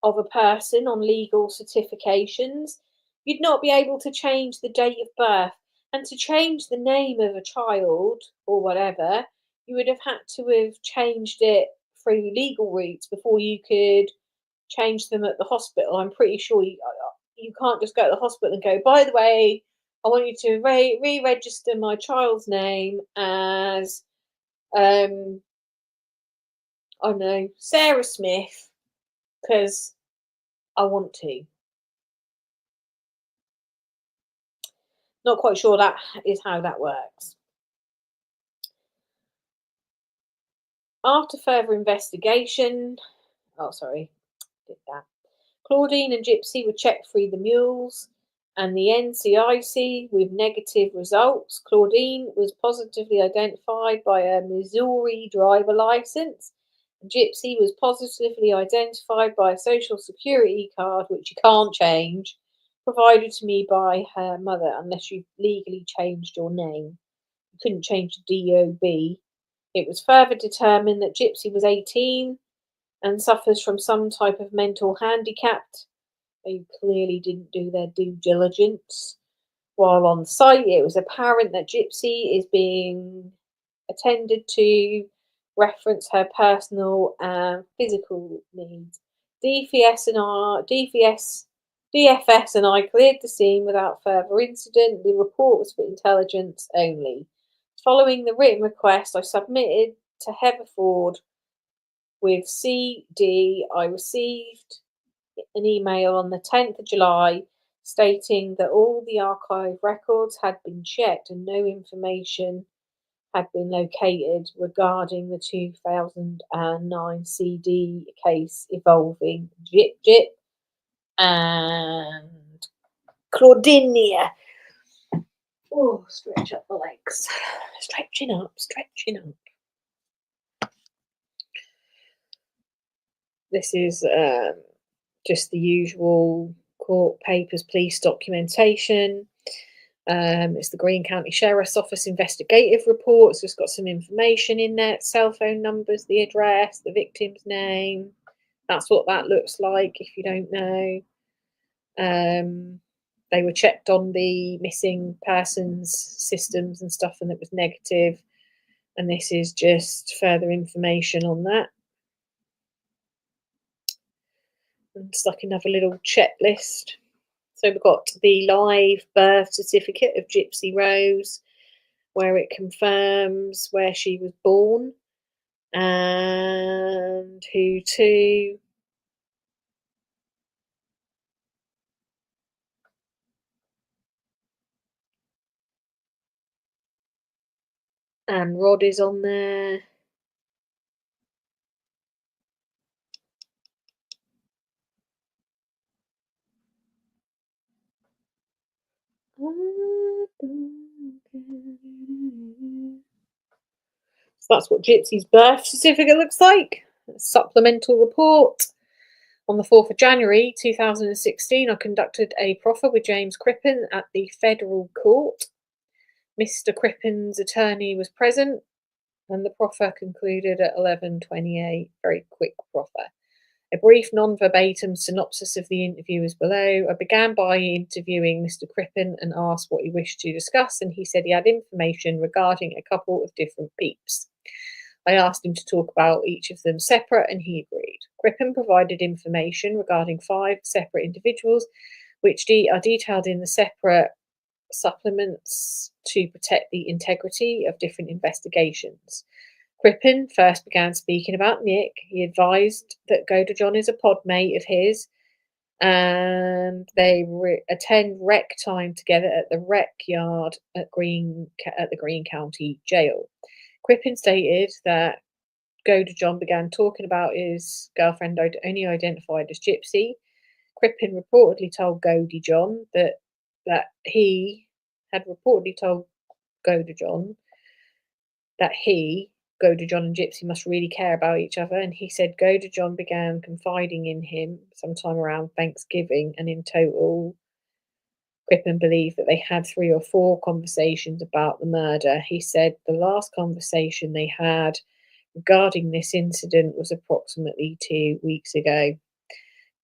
of a person on legal certifications, you'd not be able to change the date of birth. And to change the name of a child or whatever, you would have had to have changed it through legal routes before you could change them at the hospital. I'm pretty sure you can't just go to the hospital and go, by the way, I want you to re-register my child's name as, I don't know, Sarah Smith, because I want to. Not quite sure that is how that works. After further investigation, Claudine and Gypsy were checked through the mules and the NCIC with negative results. Claudine was positively identified by a Missouri driver license. Gypsy was positively identified by a social security card, which you can't change, provided to me by her mother unless you've legally changed your name. You couldn't change the DOB. It was further determined that Gypsy was 18 and suffers from some type of mental handicap. They clearly didn't do their due diligence. While on site, it was apparent that Gypsy is being attended to, reference her personal and physical needs. DFS and I cleared the scene without further incident. The report was for intelligence only. Following the written request I submitted to Heatherford with CD, I received an email on the 10th of July stating that all the archive records had been checked and no information had been located regarding the 2009 CD case involving Gyp and Claudinia. Oh, stretch up the legs. Stretching up. This is just the usual court papers, police documentation. It's the Greene County Sheriff's Office investigative report. So it's got some information in there, cell phone numbers, the address, the victim's name. That's what that looks like if you don't know. They were checked on the missing persons systems and stuff, and it was negative. And this is just further information on that. And it's like another little checklist. So we've got the live birth certificate of Gypsy Rose, where it confirms where she was born and who to. And Rod is on there. So that's what Gypsy's birth certificate looks like. A supplemental report. On the 4th of January 2016, I conducted a proffer with James Crippen at the federal court. Mr. Crippen's attorney was present. And the proffer concluded at 11:28. Very quick proffer. A brief non-verbatim synopsis of the interview is below. I began by interviewing Mr. Crippen and asked what he wished to discuss, and he said he had information regarding a couple of different peeps. I asked him to talk about each of them separate, and he agreed. Crippen provided information regarding 5 separate individuals, which are detailed in the separate supplements to protect the integrity of different investigations. Crippen first began speaking about Nick. He advised that Goda John is a podmate of his, and they attend rec time together at the rec yard at the Green County Jail. Crippen stated that Goda John began talking about his girlfriend only identified as Gypsy. Crippen reportedly told Goldie John that he had reportedly told Goda John that Goda John and Gypsy must really care about each other, and he said Goda John began confiding in him sometime around Thanksgiving, and in total, Crippen believed that they had 3 or 4 conversations about the murder. He said the last conversation they had regarding this incident was approximately 2 weeks ago.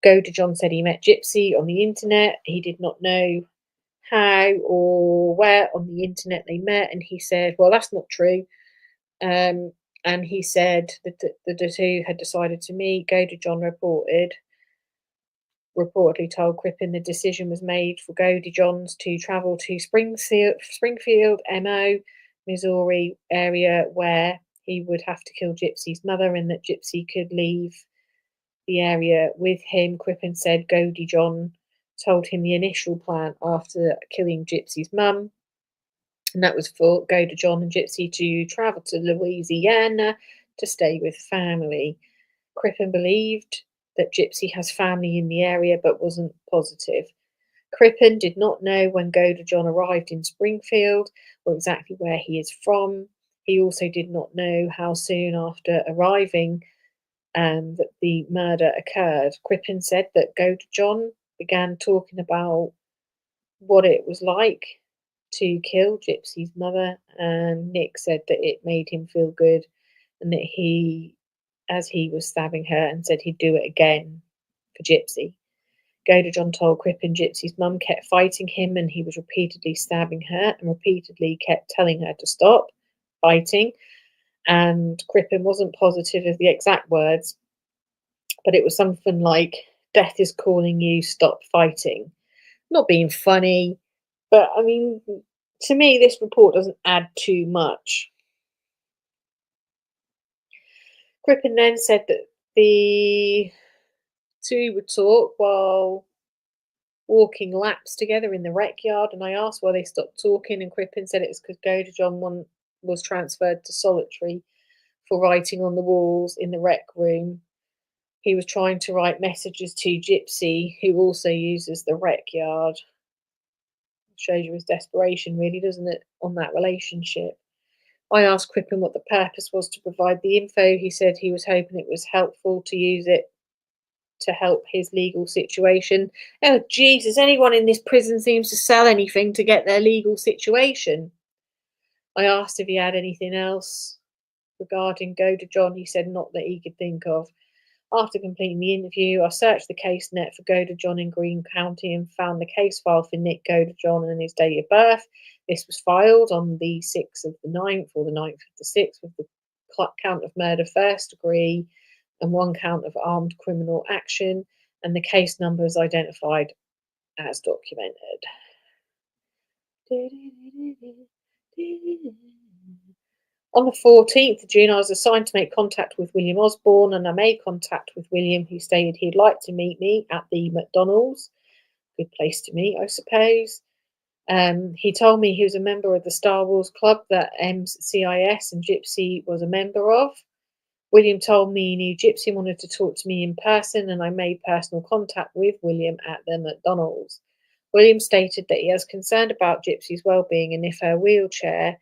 Goda John said he met Gypsy on the internet. He did not know how or where on the internet they met, and he said, well, that's not true. And he said that the two had decided to meet. Goda John reportedly told Crippen the decision was made for Goldie Johns to travel to Springfield, MO, Missouri area, where he would have to kill Gypsy's mother, and that Gypsy could leave the area with him. Crippen said Goldie John told him the initial plan after killing Gypsy's mum, and that was for Goda John and Gypsy to travel to Louisiana to stay with family. Crippen believed that Gypsy has family in the area but wasn't positive. Crippen did not know when Goda John arrived in Springfield or exactly where he is from. He also did not know how soon after arriving that the murder occurred. Crippen said that Goda John began talking about what it was like to kill Gypsy's mother, and Nick said that it made him feel good, and that as he was stabbing her, and said he'd do it again for Gypsy. Goda John told Crippen Gypsy's mum kept fighting him, and he was repeatedly stabbing her and repeatedly kept telling her to stop fighting. And Crippen wasn't positive of the exact words, but it was something like, death is calling you, stop fighting. Not being funny, but I mean, to me, this report doesn't add too much. Crippen then said that the two would talk while walking laps together in the rec yard, and I asked why they stopped talking, and Crippen said it was because Goda John was transferred to solitary for writing on the walls in the rec room. He was trying to write messages to Gypsy, who also uses the rec yard. Shows you his desperation, really, doesn't it, on that relationship? I asked Crippen what the purpose was to provide the info. He said he was hoping it was helpful to use it to help his legal situation. Oh, Jesus, anyone in this prison seems to sell anything to get their legal situation. I asked if he had anything else regarding Goda John. He said not that he could think of. After completing the interview, I searched the case net for Goda John in Greene County and found the case file for Nick Goda John and his date of birth. This was filed on the 6th of the 9th or the 9th of the 6th with the count of murder first degree and 1 count of armed criminal action, and the case number is identified as documented. On the 14th of June, I was assigned to make contact with William Osborne, and I made contact with William, who stated he'd like to meet me at the McDonald's. Good place to meet, I suppose. He told me he was a member of the Star Wars Club that MCIS and Gypsy was a member of. William told me he knew Gypsy wanted to talk to me in person, and I made personal contact with William at the McDonald's. William stated that he was concerned about Gypsy's well-being, and if her wheelchair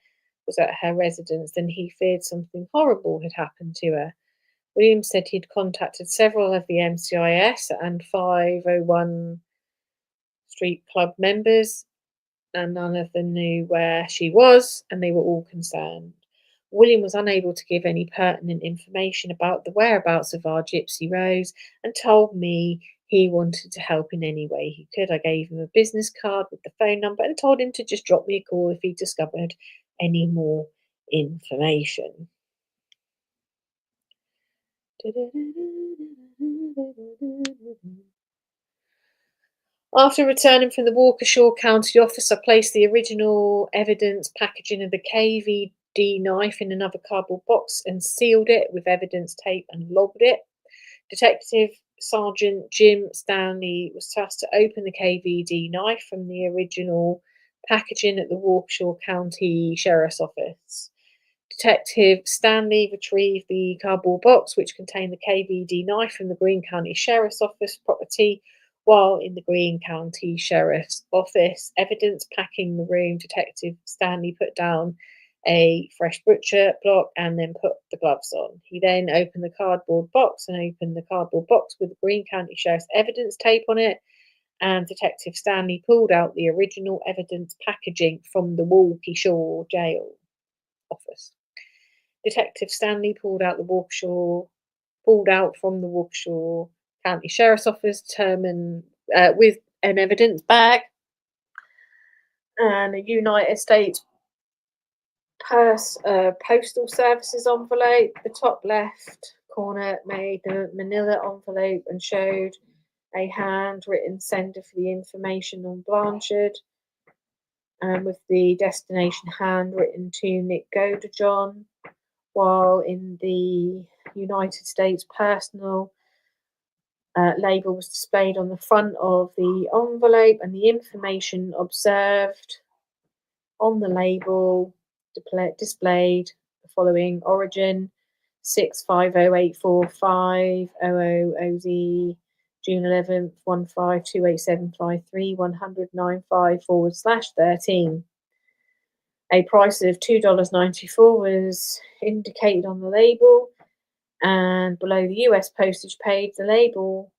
was at her residence, then he feared something horrible had happened to her. William said he'd contacted several of the MCIS and 501 Street Club members, and none of them knew where she was, and they were all concerned. William was unable to give any pertinent information about the whereabouts of our Gypsy Rose and told me he wanted to help in any way he could. I gave him a business card with the phone number and told him to just drop me a call if he discovered any more information. After returning from the Waukesha County office, I placed the original evidence packaging of the KVD knife in another cardboard box and sealed it with evidence tape and logged it. Detective Sergeant Jim Stanley was tasked to open the KVD knife from the original packaging at the Waukesha County Sheriff's Office. Detective Stanley retrieved the cardboard box which contained the KVD knife from the Greene County Sheriff's Office property. While in the Greene County Sheriff's Office evidence packing the room, Detective Stanley put down a fresh butcher block and then put the gloves on. He then opened the cardboard box and opened the cardboard box with the Greene County Sheriff's evidence tape on it, and Detective Stanley pulled out the original evidence packaging from the Waukesha jail office. Detective Stanley pulled out from the Waukesha County Sheriff's Office with an evidence bag and a United States Postal Services envelope. The top left corner made the manila envelope and showed a handwritten sender for the information on Blanchard, and with the destination handwritten to Nick Godejohn, while in the United States personal label was displayed on the front of the envelope, and the information observed on the label displayed the following: origin 650845000OZ June 11th 15287531 10095/13. A price of $2.94 was indicated on the label, and below the US postage paid, the label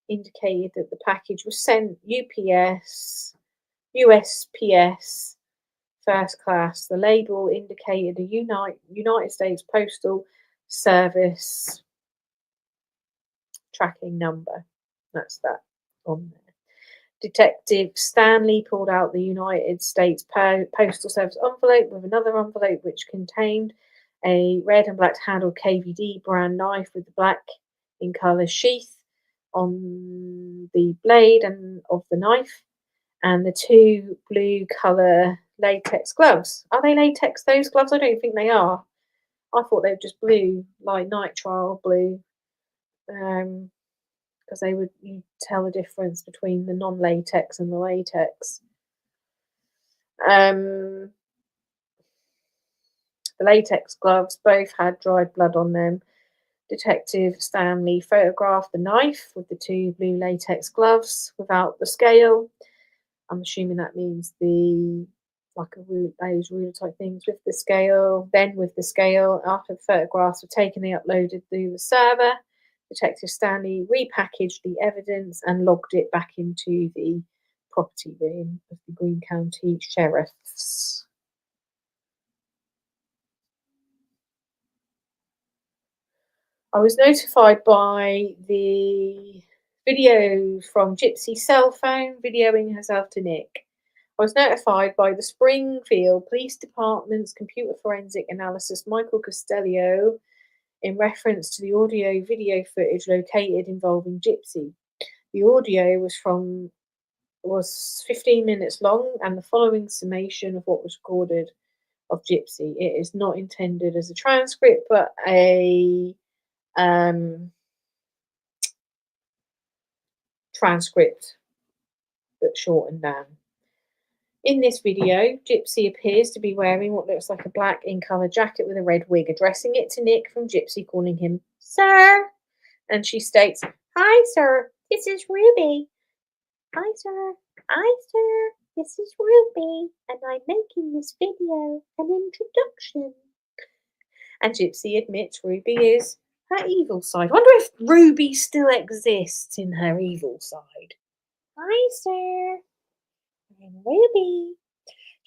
indicated that the package was sent USPS first class. The label indicated a United States Postal Service tracking number. That's that on there. Detective Stanley pulled out the United States Postal Service envelope with another envelope which contained a red and black handled KVD brand knife with the black in colour sheath on the blade and of the knife, and the two blue colour latex gloves. Are they latex, those gloves? I don't think they are. I thought they were just blue, like nitrile blue, because you tell the difference between the non-latex and the latex. The latex gloves both had dried blood on them. Detective Stanley photographed the knife with the two blue latex gloves without the scale. I'm assuming that means those ruler type things with the scale. Then with the scale, after the photographs were taken, they uploaded through the server. Detective Stanley repackaged the evidence and logged it back into the property room of the Greene County Sheriff's. I was notified by the video from Gypsy's cell phone videoing herself to Nick. I was notified by the Springfield Police Department's computer forensic analysis Michael Costello in reference to the audio-video footage located involving Gypsy. The audio was 15 minutes long, and the following summation of what was recorded of Gypsy. It is not intended as a transcript, but a transcript, but shortened down. In this video, Gypsy appears to be wearing what looks like a black in-colour jacket with a red wig, addressing it to Nick from Gypsy, calling him Sir. And she states, "Hi, sir. This is Ruby." "Hi, sir. Hi, sir. This is Ruby, and I'm making this video an introduction." And Gypsy admits Ruby is her evil side. I wonder if Ruby still exists in her evil side. "Hi, sir. I'm Ruby."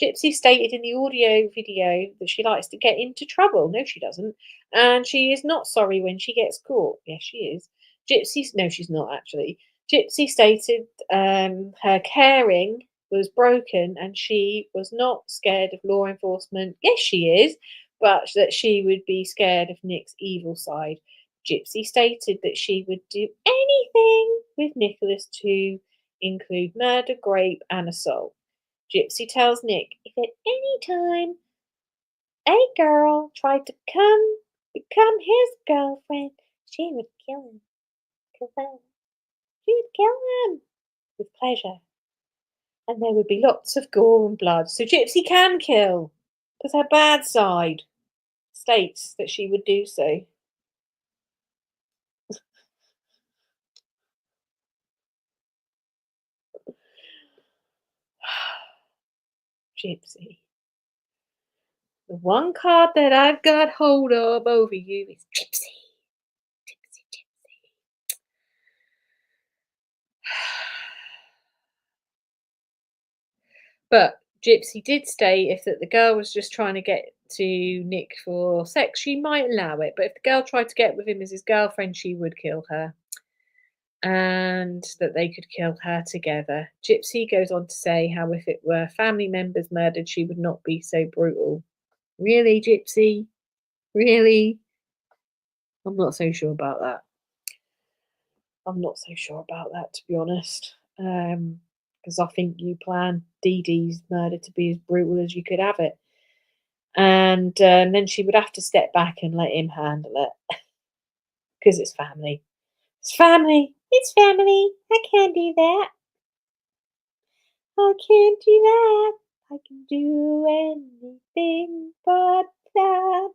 Gypsy stated in the audio video that she likes to get into trouble. No, she doesn't. And she is not sorry when she gets caught. Yes, she is. No, she's not actually. Gypsy stated her caring was broken and she was not scared of law enforcement. Yes, she is, but that she would be scared of Nick's evil side. Gypsy stated that she would do anything with Nicholas to include murder, rape, and assault. Gypsy tells Nick if at any time a girl tried to become his girlfriend, she would kill him. Kill them. She would kill him with pleasure. And there would be lots of gore and blood. So Gypsy can kill, because her bad side states that she would do so. Gypsy. The one card that I've got hold of over you is Gypsy. Gypsy, Gypsy. But Gypsy did state if that the girl was just trying to get to Nick for sex, she might allow it. But if the girl tried to get with him as his girlfriend, she would kill her. And that they could kill her together. Gypsy goes on to say how if it were family members murdered, she would not be so brutal. Really, Gypsy? Really? I'm not so sure about that. I'm not so sure about that, to be honest. Because I think you plan Dee Dee's murder to be as brutal as you could have it. And then she would have to step back and let him handle it. Because it's family. It's family. It's family. I can't do that. I can't do that. I can do anything but that.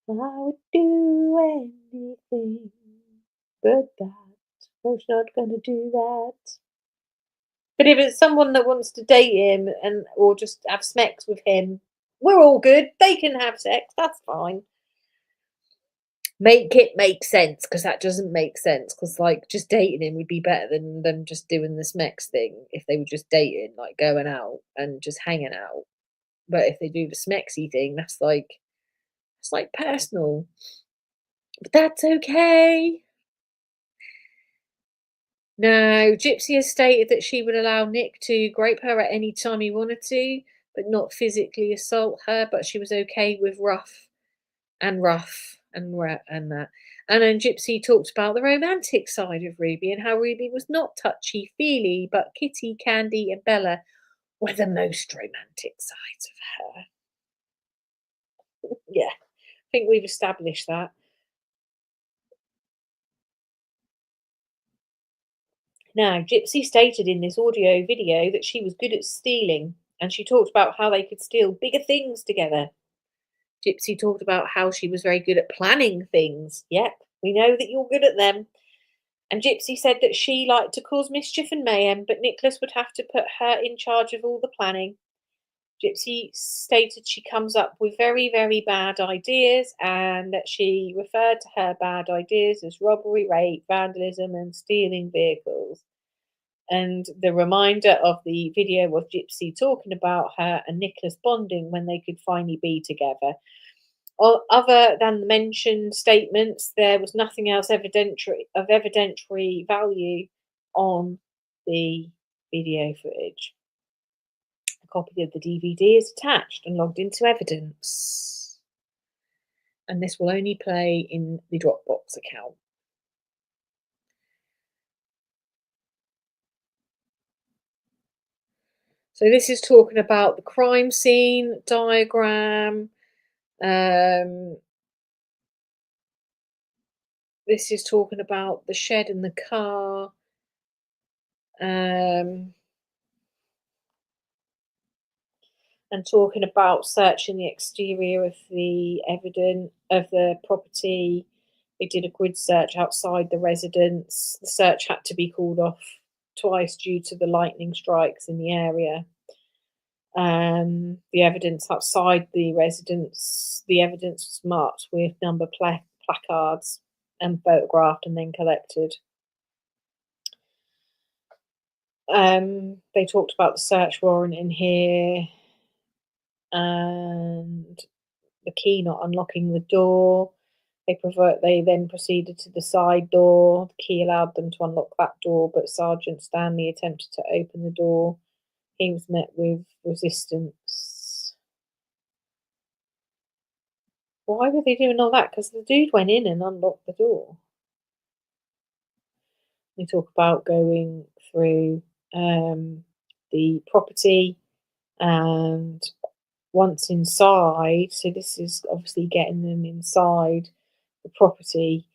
I would do anything but that. I'm not gonna do that. But if it's someone that wants to date him and or just have sex with him, we're all good. They can have sex. That's fine. Make it make sense, because that doesn't make sense. Because like just dating him would be better than them just doing the smex thing if they were just dating, like going out and just hanging out. But if they do the smexy thing, that's like it's like personal. But that's okay. No, Gypsy has stated that she would allow Nick to grape her at any time he wanted to, but not physically assault her. But she was okay with rough and that. And then Gypsy talked about the romantic side of Ruby and how Ruby was not touchy feely, but Kitty, Candy, and Bella were the most romantic sides of her. Yeah, I think we've established that. Now, Gypsy stated in this audio video that she was good at stealing, and she talked about how they could steal bigger things together. Gypsy talked about how she was very good at planning things. Yep, we know that you're good at them. And Gypsy said that she liked to cause mischief and mayhem, but Nicholas would have to put her in charge of all the planning. Gypsy stated she comes up with very, very bad ideas and that she referred to her bad ideas as robbery, rape, vandalism, and stealing vehicles. And the reminder of the video of Gypsy talking about her and Nicholas bonding when they could finally be together. Other than the mentioned statements, there was nothing else evidentiary value on the video footage. A copy of the DVD is attached and logged into evidence. And this will only play in the Dropbox account. So this is talking about the crime scene diagram. This is talking about the shed and the car. And talking about searching the exterior of the property. They did a grid search outside the residence. The search had to be called off twice due to the lightning strikes in the area. The evidence outside the residence, the evidence was marked with number placards and photographed and then collected. They talked about the search warrant in here and the key not unlocking the door. They then proceeded to the side door. The key allowed them to unlock that door, but Sergeant Stanley attempted to open the door. He was met with resistance. Why were they doing all that? Because the dude went in and unlocked the door. We talk about going through the property, and once inside, so this is obviously getting them inside the property.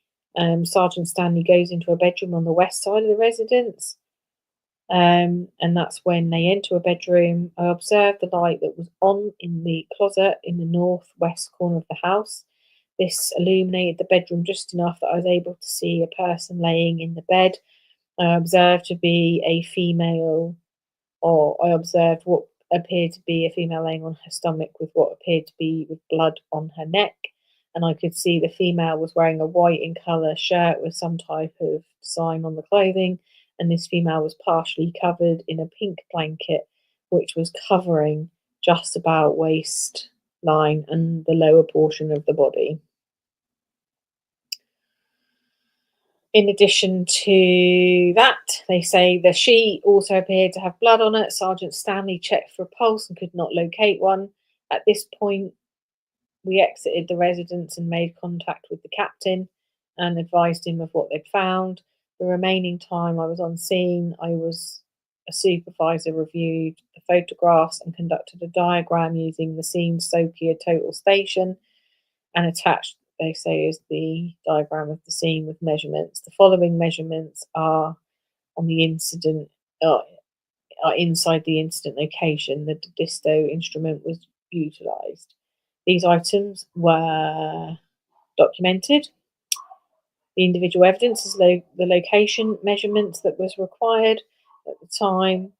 Sergeant Stanley goes into a bedroom on the west side of the residence, and that's when they enter a bedroom. I observed the light that was on in the closet in the northwest corner of the house. This illuminated the bedroom just enough that I was able to see a person laying in the bed. I observed to be a female, or I observed what appeared to be a female laying on her stomach with what appeared to be with blood on her neck. And I could see the female was wearing a white in colour shirt with some type of design on the clothing. And this female was partially covered in a pink blanket, which was covering just about waistline and the lower portion of the body. In addition to that, they say the sheet also appeared to have blood on it. Sergeant Stanley checked for a pulse and could not locate one. At this point, we exited the residence and made contact with the captain and advised him of what they'd found. The remaining time I was on scene, a supervisor reviewed the photographs and conducted a diagram using the scene Sokia total station, and attached, they say, is the diagram of the scene with measurements. The following measurements are on the incident, are inside the incident location. The disto instrument was utilised. These items were documented. The individual evidence is the location measurements that was required at the time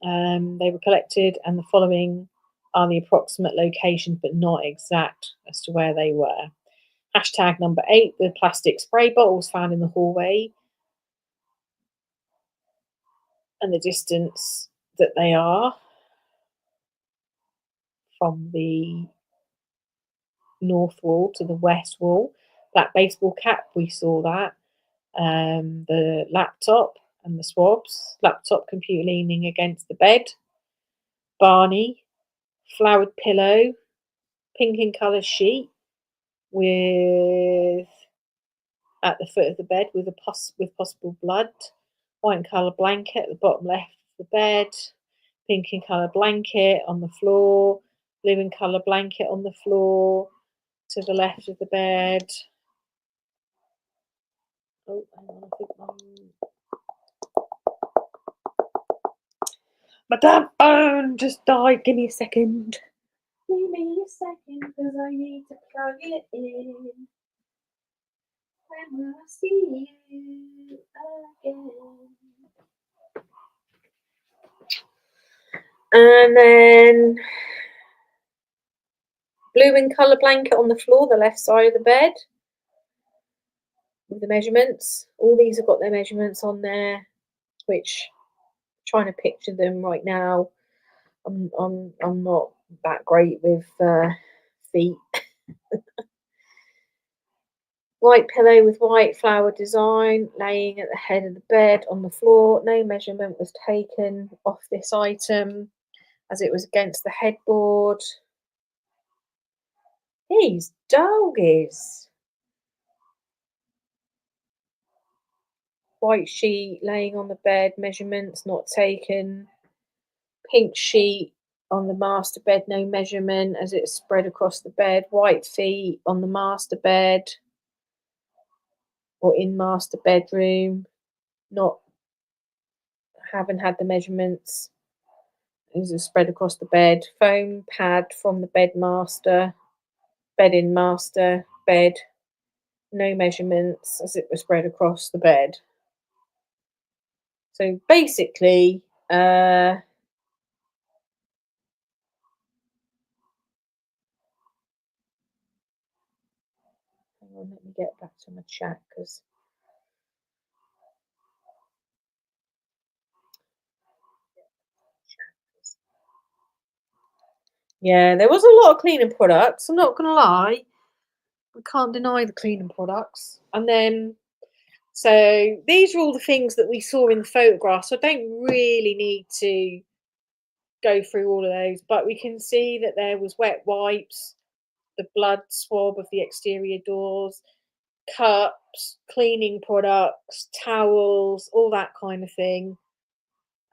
they were collected, and the following are the approximate locations but not exact as to where they were. Hashtag number 8, the plastic spray bottles found in the hallway and the distance that they are from the north wall to the west wall. That baseball cap, we saw that. The laptop and the swabs. Laptop computer leaning against the bed. Barney, flowered pillow, pink in colour sheet with at the foot of the bed with possible blood. White in colour blanket at the bottom left of the bed. Pink in colour blanket on the floor. Blue in colour blanket on the floor to the left of the bed. Oh, hang on, I think my damn phone just died. Give me a second. Give me a second, because I need to plug it in. When will I see you again? And then blue in colour blanket on the floor, the left side of the bed, with the measurements. All these have got their measurements on there, which I'm trying to picture them right now. I'm not that great with feet. White pillow with white flower design laying at the head of the bed on the floor. No measurement was taken off this item as it was against the headboard. These doggies. White sheet laying on the bed, measurements not taken. Pink sheet on the master bed, no measurement as it's spread across the bed. White feet on the master bed or in master bedroom, not haven't had the measurements as it's spread across the bed. Foam pad from the bed master, bed in master, bed, no measurements as it was spread across the bed. So basically, hang on, let me get back to my chat because Yeah, there was a lot of cleaning products. I'm not gonna lie. We can't deny the cleaning products. And then, so these are all the things that we saw in the photographs. So I don't really need to go through all of those, but we can see that there was wet wipes, the blood swab of the exterior doors, cups, cleaning products, towels, all that kind of thing.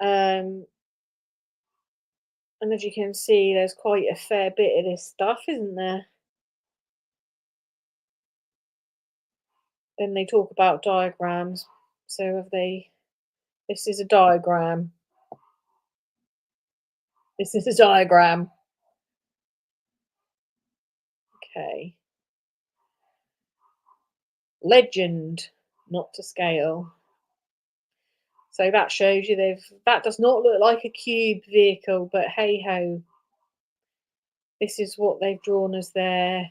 Um, and as you can see, there's quite a fair bit of this stuff, isn't there? Then they talk about diagrams. So have they? This is a diagram. This is a diagram. Okay. Legend, not to scale. So that shows you that does not look like a cube vehicle, but hey ho. This is what they've drawn as their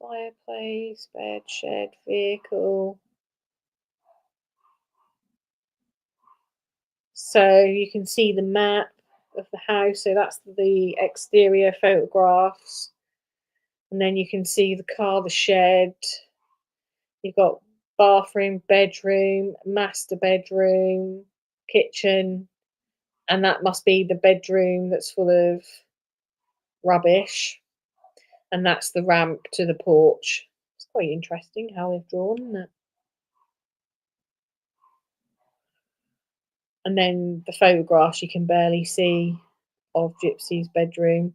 fireplace, bed, shed, vehicle. So you can see the map of the house. So that's the exterior photographs. And then you can see the car, the shed. You've got bathroom, bedroom, master bedroom, kitchen, and that must be the bedroom that's full of rubbish. And that's the ramp to the porch. It's quite interesting how they've drawn, isn't it? And then the photographs you can barely see of Gypsy's bedroom,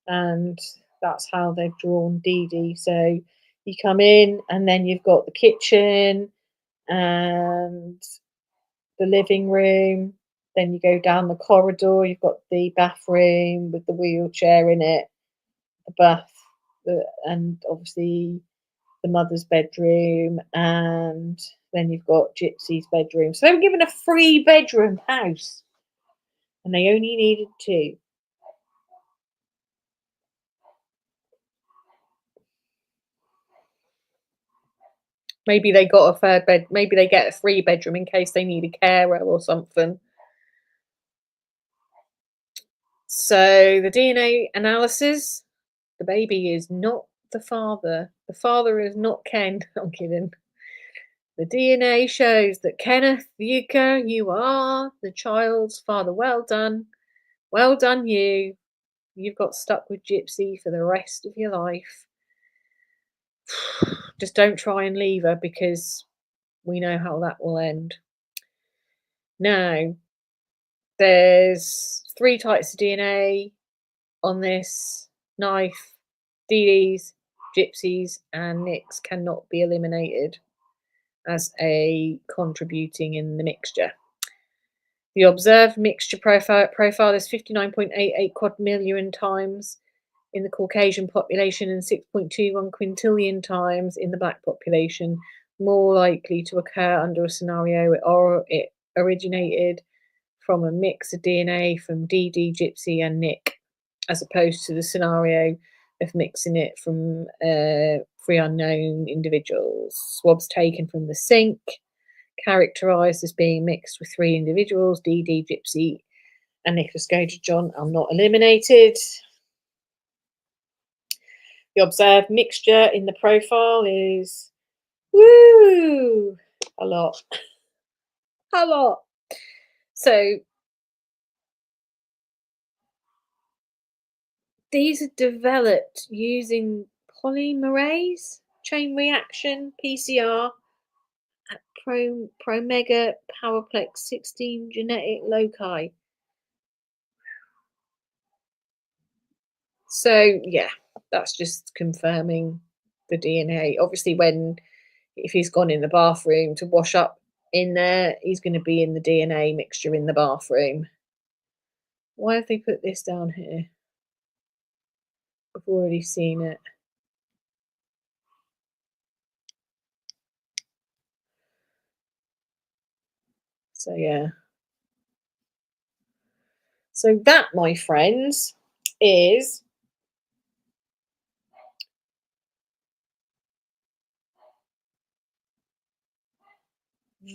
and that's how they've drawn Dee Dee. So you come in, and then you've got the kitchen and the living room. Then you go down the corridor, you've got the bathroom with the wheelchair in it, the bath, and obviously the mother's bedroom, and then you've got Gypsy's bedroom. So they were given a 3-bedroom house, and they only needed 2. Maybe they got a third bed. Maybe they get a 3-bedroom in case they need a carer or something. So the DNA analysis, the baby is not the father. The father is not Ken. I'm kidding. The DNA shows that Kenneth Euchre, you are the child's father. Well done. Well done, you. You've got stuck with Gypsy for the rest of your life. Just don't try and leave her because we know how that will end. Now, there's 3 types of DNA on this knife. Dee Dee's, Gypsy's, and Nick's cannot be eliminated as a contributing in the mixture. The observed mixture profile is 59.88 quadrillion times in the Caucasian population and 6.21 quintillion times in the black population, more likely to occur under a scenario or it originated from a mix of DNA from Dee Dee, Gypsy, and Nick, as opposed to the scenario of mixing it from 3 unknown individuals. Swabs taken from the sink, characterised as being mixed with 3 individuals, Dee Dee, Gypsy, and Nicholas Gage John, are not eliminated. The observed mixture in the profile is a lot. A lot. So these are developed using polymerase chain reaction PCR at promega powerplex 16 genetic loci. So yeah, that's just confirming the DNA. Obviously, if he's gone in the bathroom to wash up in there, he's going to be in the DNA mixture in the bathroom. Why have they put this down here? I've already seen it. So yeah. So that, my friends, is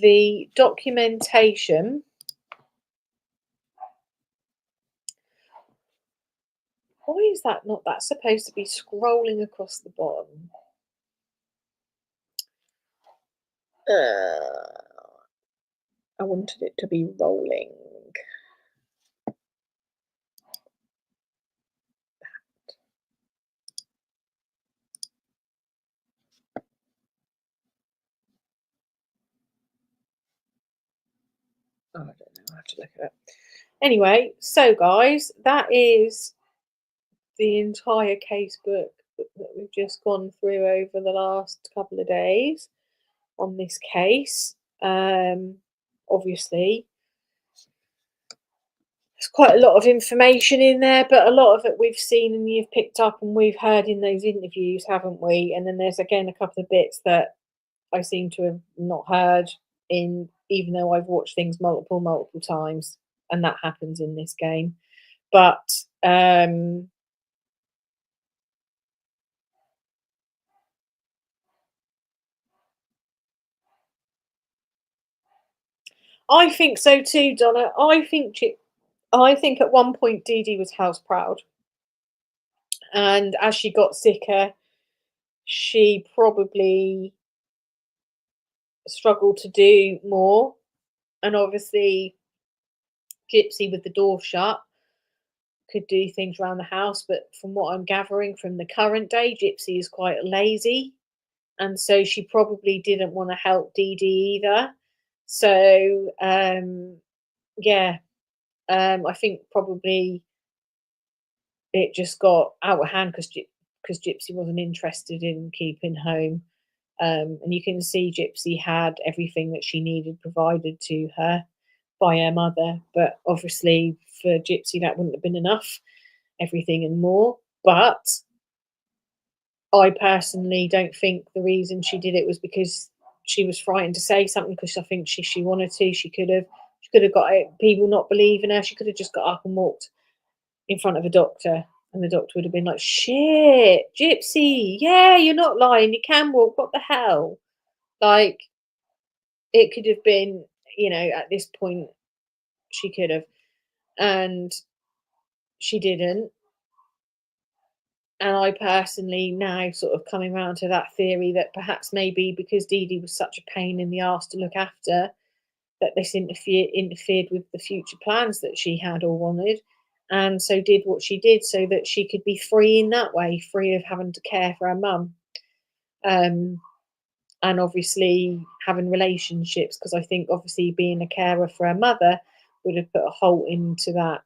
the documentation Why is that not? That's supposed to be scrolling across the bottom. I wanted it to be rolling. Oh, I don't know. I have to look at it. Anyway, so guys, that is the entire case book that we've just gone through over the last couple of days on this case. Obviously, there's quite a lot of information in there, but a lot of it we've seen and you've picked up and we've heard in those interviews, haven't we? And then there's again a couple of bits that I seem to have not heard in, even though I've watched things multiple times, and that happens in this game. But I think so too, Donna. I think at one point Dee Dee was house proud, and as she got sicker, she probably struggled to do more. And obviously, Gypsy with the door shut could do things around the house, but from what I'm gathering from the current day, Gypsy is quite lazy, and so she probably didn't want to help Dee Dee either. So yeah, I think probably it just got out of hand because Gypsy wasn't interested in keeping home. And you can see Gypsy had everything that she needed provided to her by her mother, but obviously for Gypsy that wouldn't have been enough, everything and more. But I personally don't think the reason she did it was because she was frightened to say something, because I think she wanted to. She could have got it, people not believing her. She could have just got up and walked in front of a doctor, and the doctor would have been like, "Shit, Gypsy, yeah, you're not lying. You can walk. What the hell?" Like, it could have been, at this point, she could have, and she didn't. And I personally now sort of coming around to that theory that perhaps maybe because Dee Dee was such a pain in the arse to look after, that this interfered with the future plans that she had or wanted, and so did what she did so that she could be free in that way, free of having to care for her mum, and obviously having relationships, because I think obviously being a carer for her mother would have put a halt into that.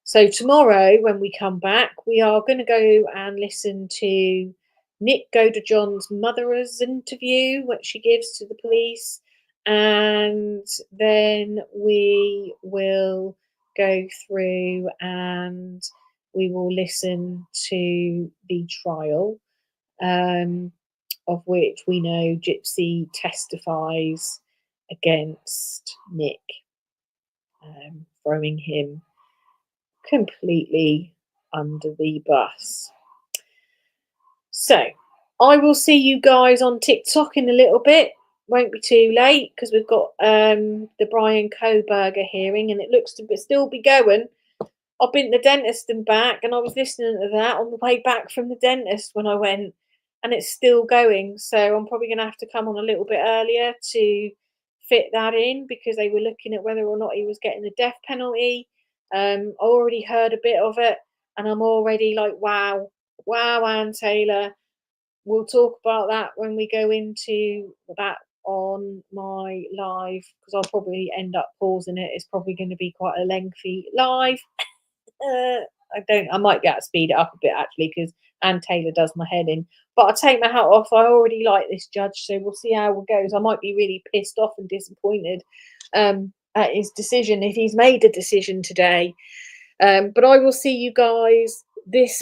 So tomorrow, when we come back, we are going to go and listen to Nick Goderjohn's mother's interview, which she gives to the police, and then we will go through and we will listen to the trial, of which we know Gypsy testifies against Nick, throwing him completely under the bus. So I will see you guys on TikTok in a little bit. Won't be too late because we've got the Brian Coburger hearing, and it looks to still be going. I've been to the dentist and back, and I was listening to that on the way back from the dentist when I went, and it's still going. So I'm probably going to have to come on a little bit earlier to fit that in, because they were looking at whether or not he was getting the death penalty. I already heard a bit of it, and I'm already like, wow, Anne Taylor. We'll talk about that when we go into that on my live, because I'll probably end up pausing it. It's probably going to be quite a lengthy live. I might get to speed it up a bit actually, because Anne Taylor does my head in. But I'll take my hat off. I already like this judge, so we'll see how it goes. I might be really pissed off and disappointed at his decision, if he's made a decision today. But I will see you guys this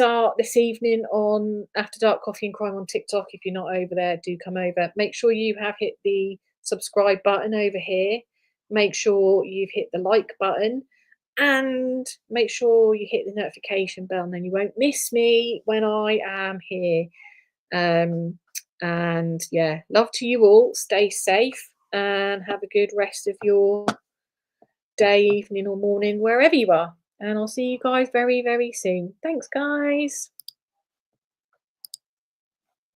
evening on After Dark Coffee and Crime on TikTok. If you're not over there, do come over. Make sure you have hit the subscribe button over here. Make sure you've hit the like button, and make sure you hit the notification bell, and then you won't miss me when I am here. And yeah, love to you all. Stay safe and have a good rest of your day, evening, or morning, wherever you are. And I'll see you guys very, very soon. Thanks, guys.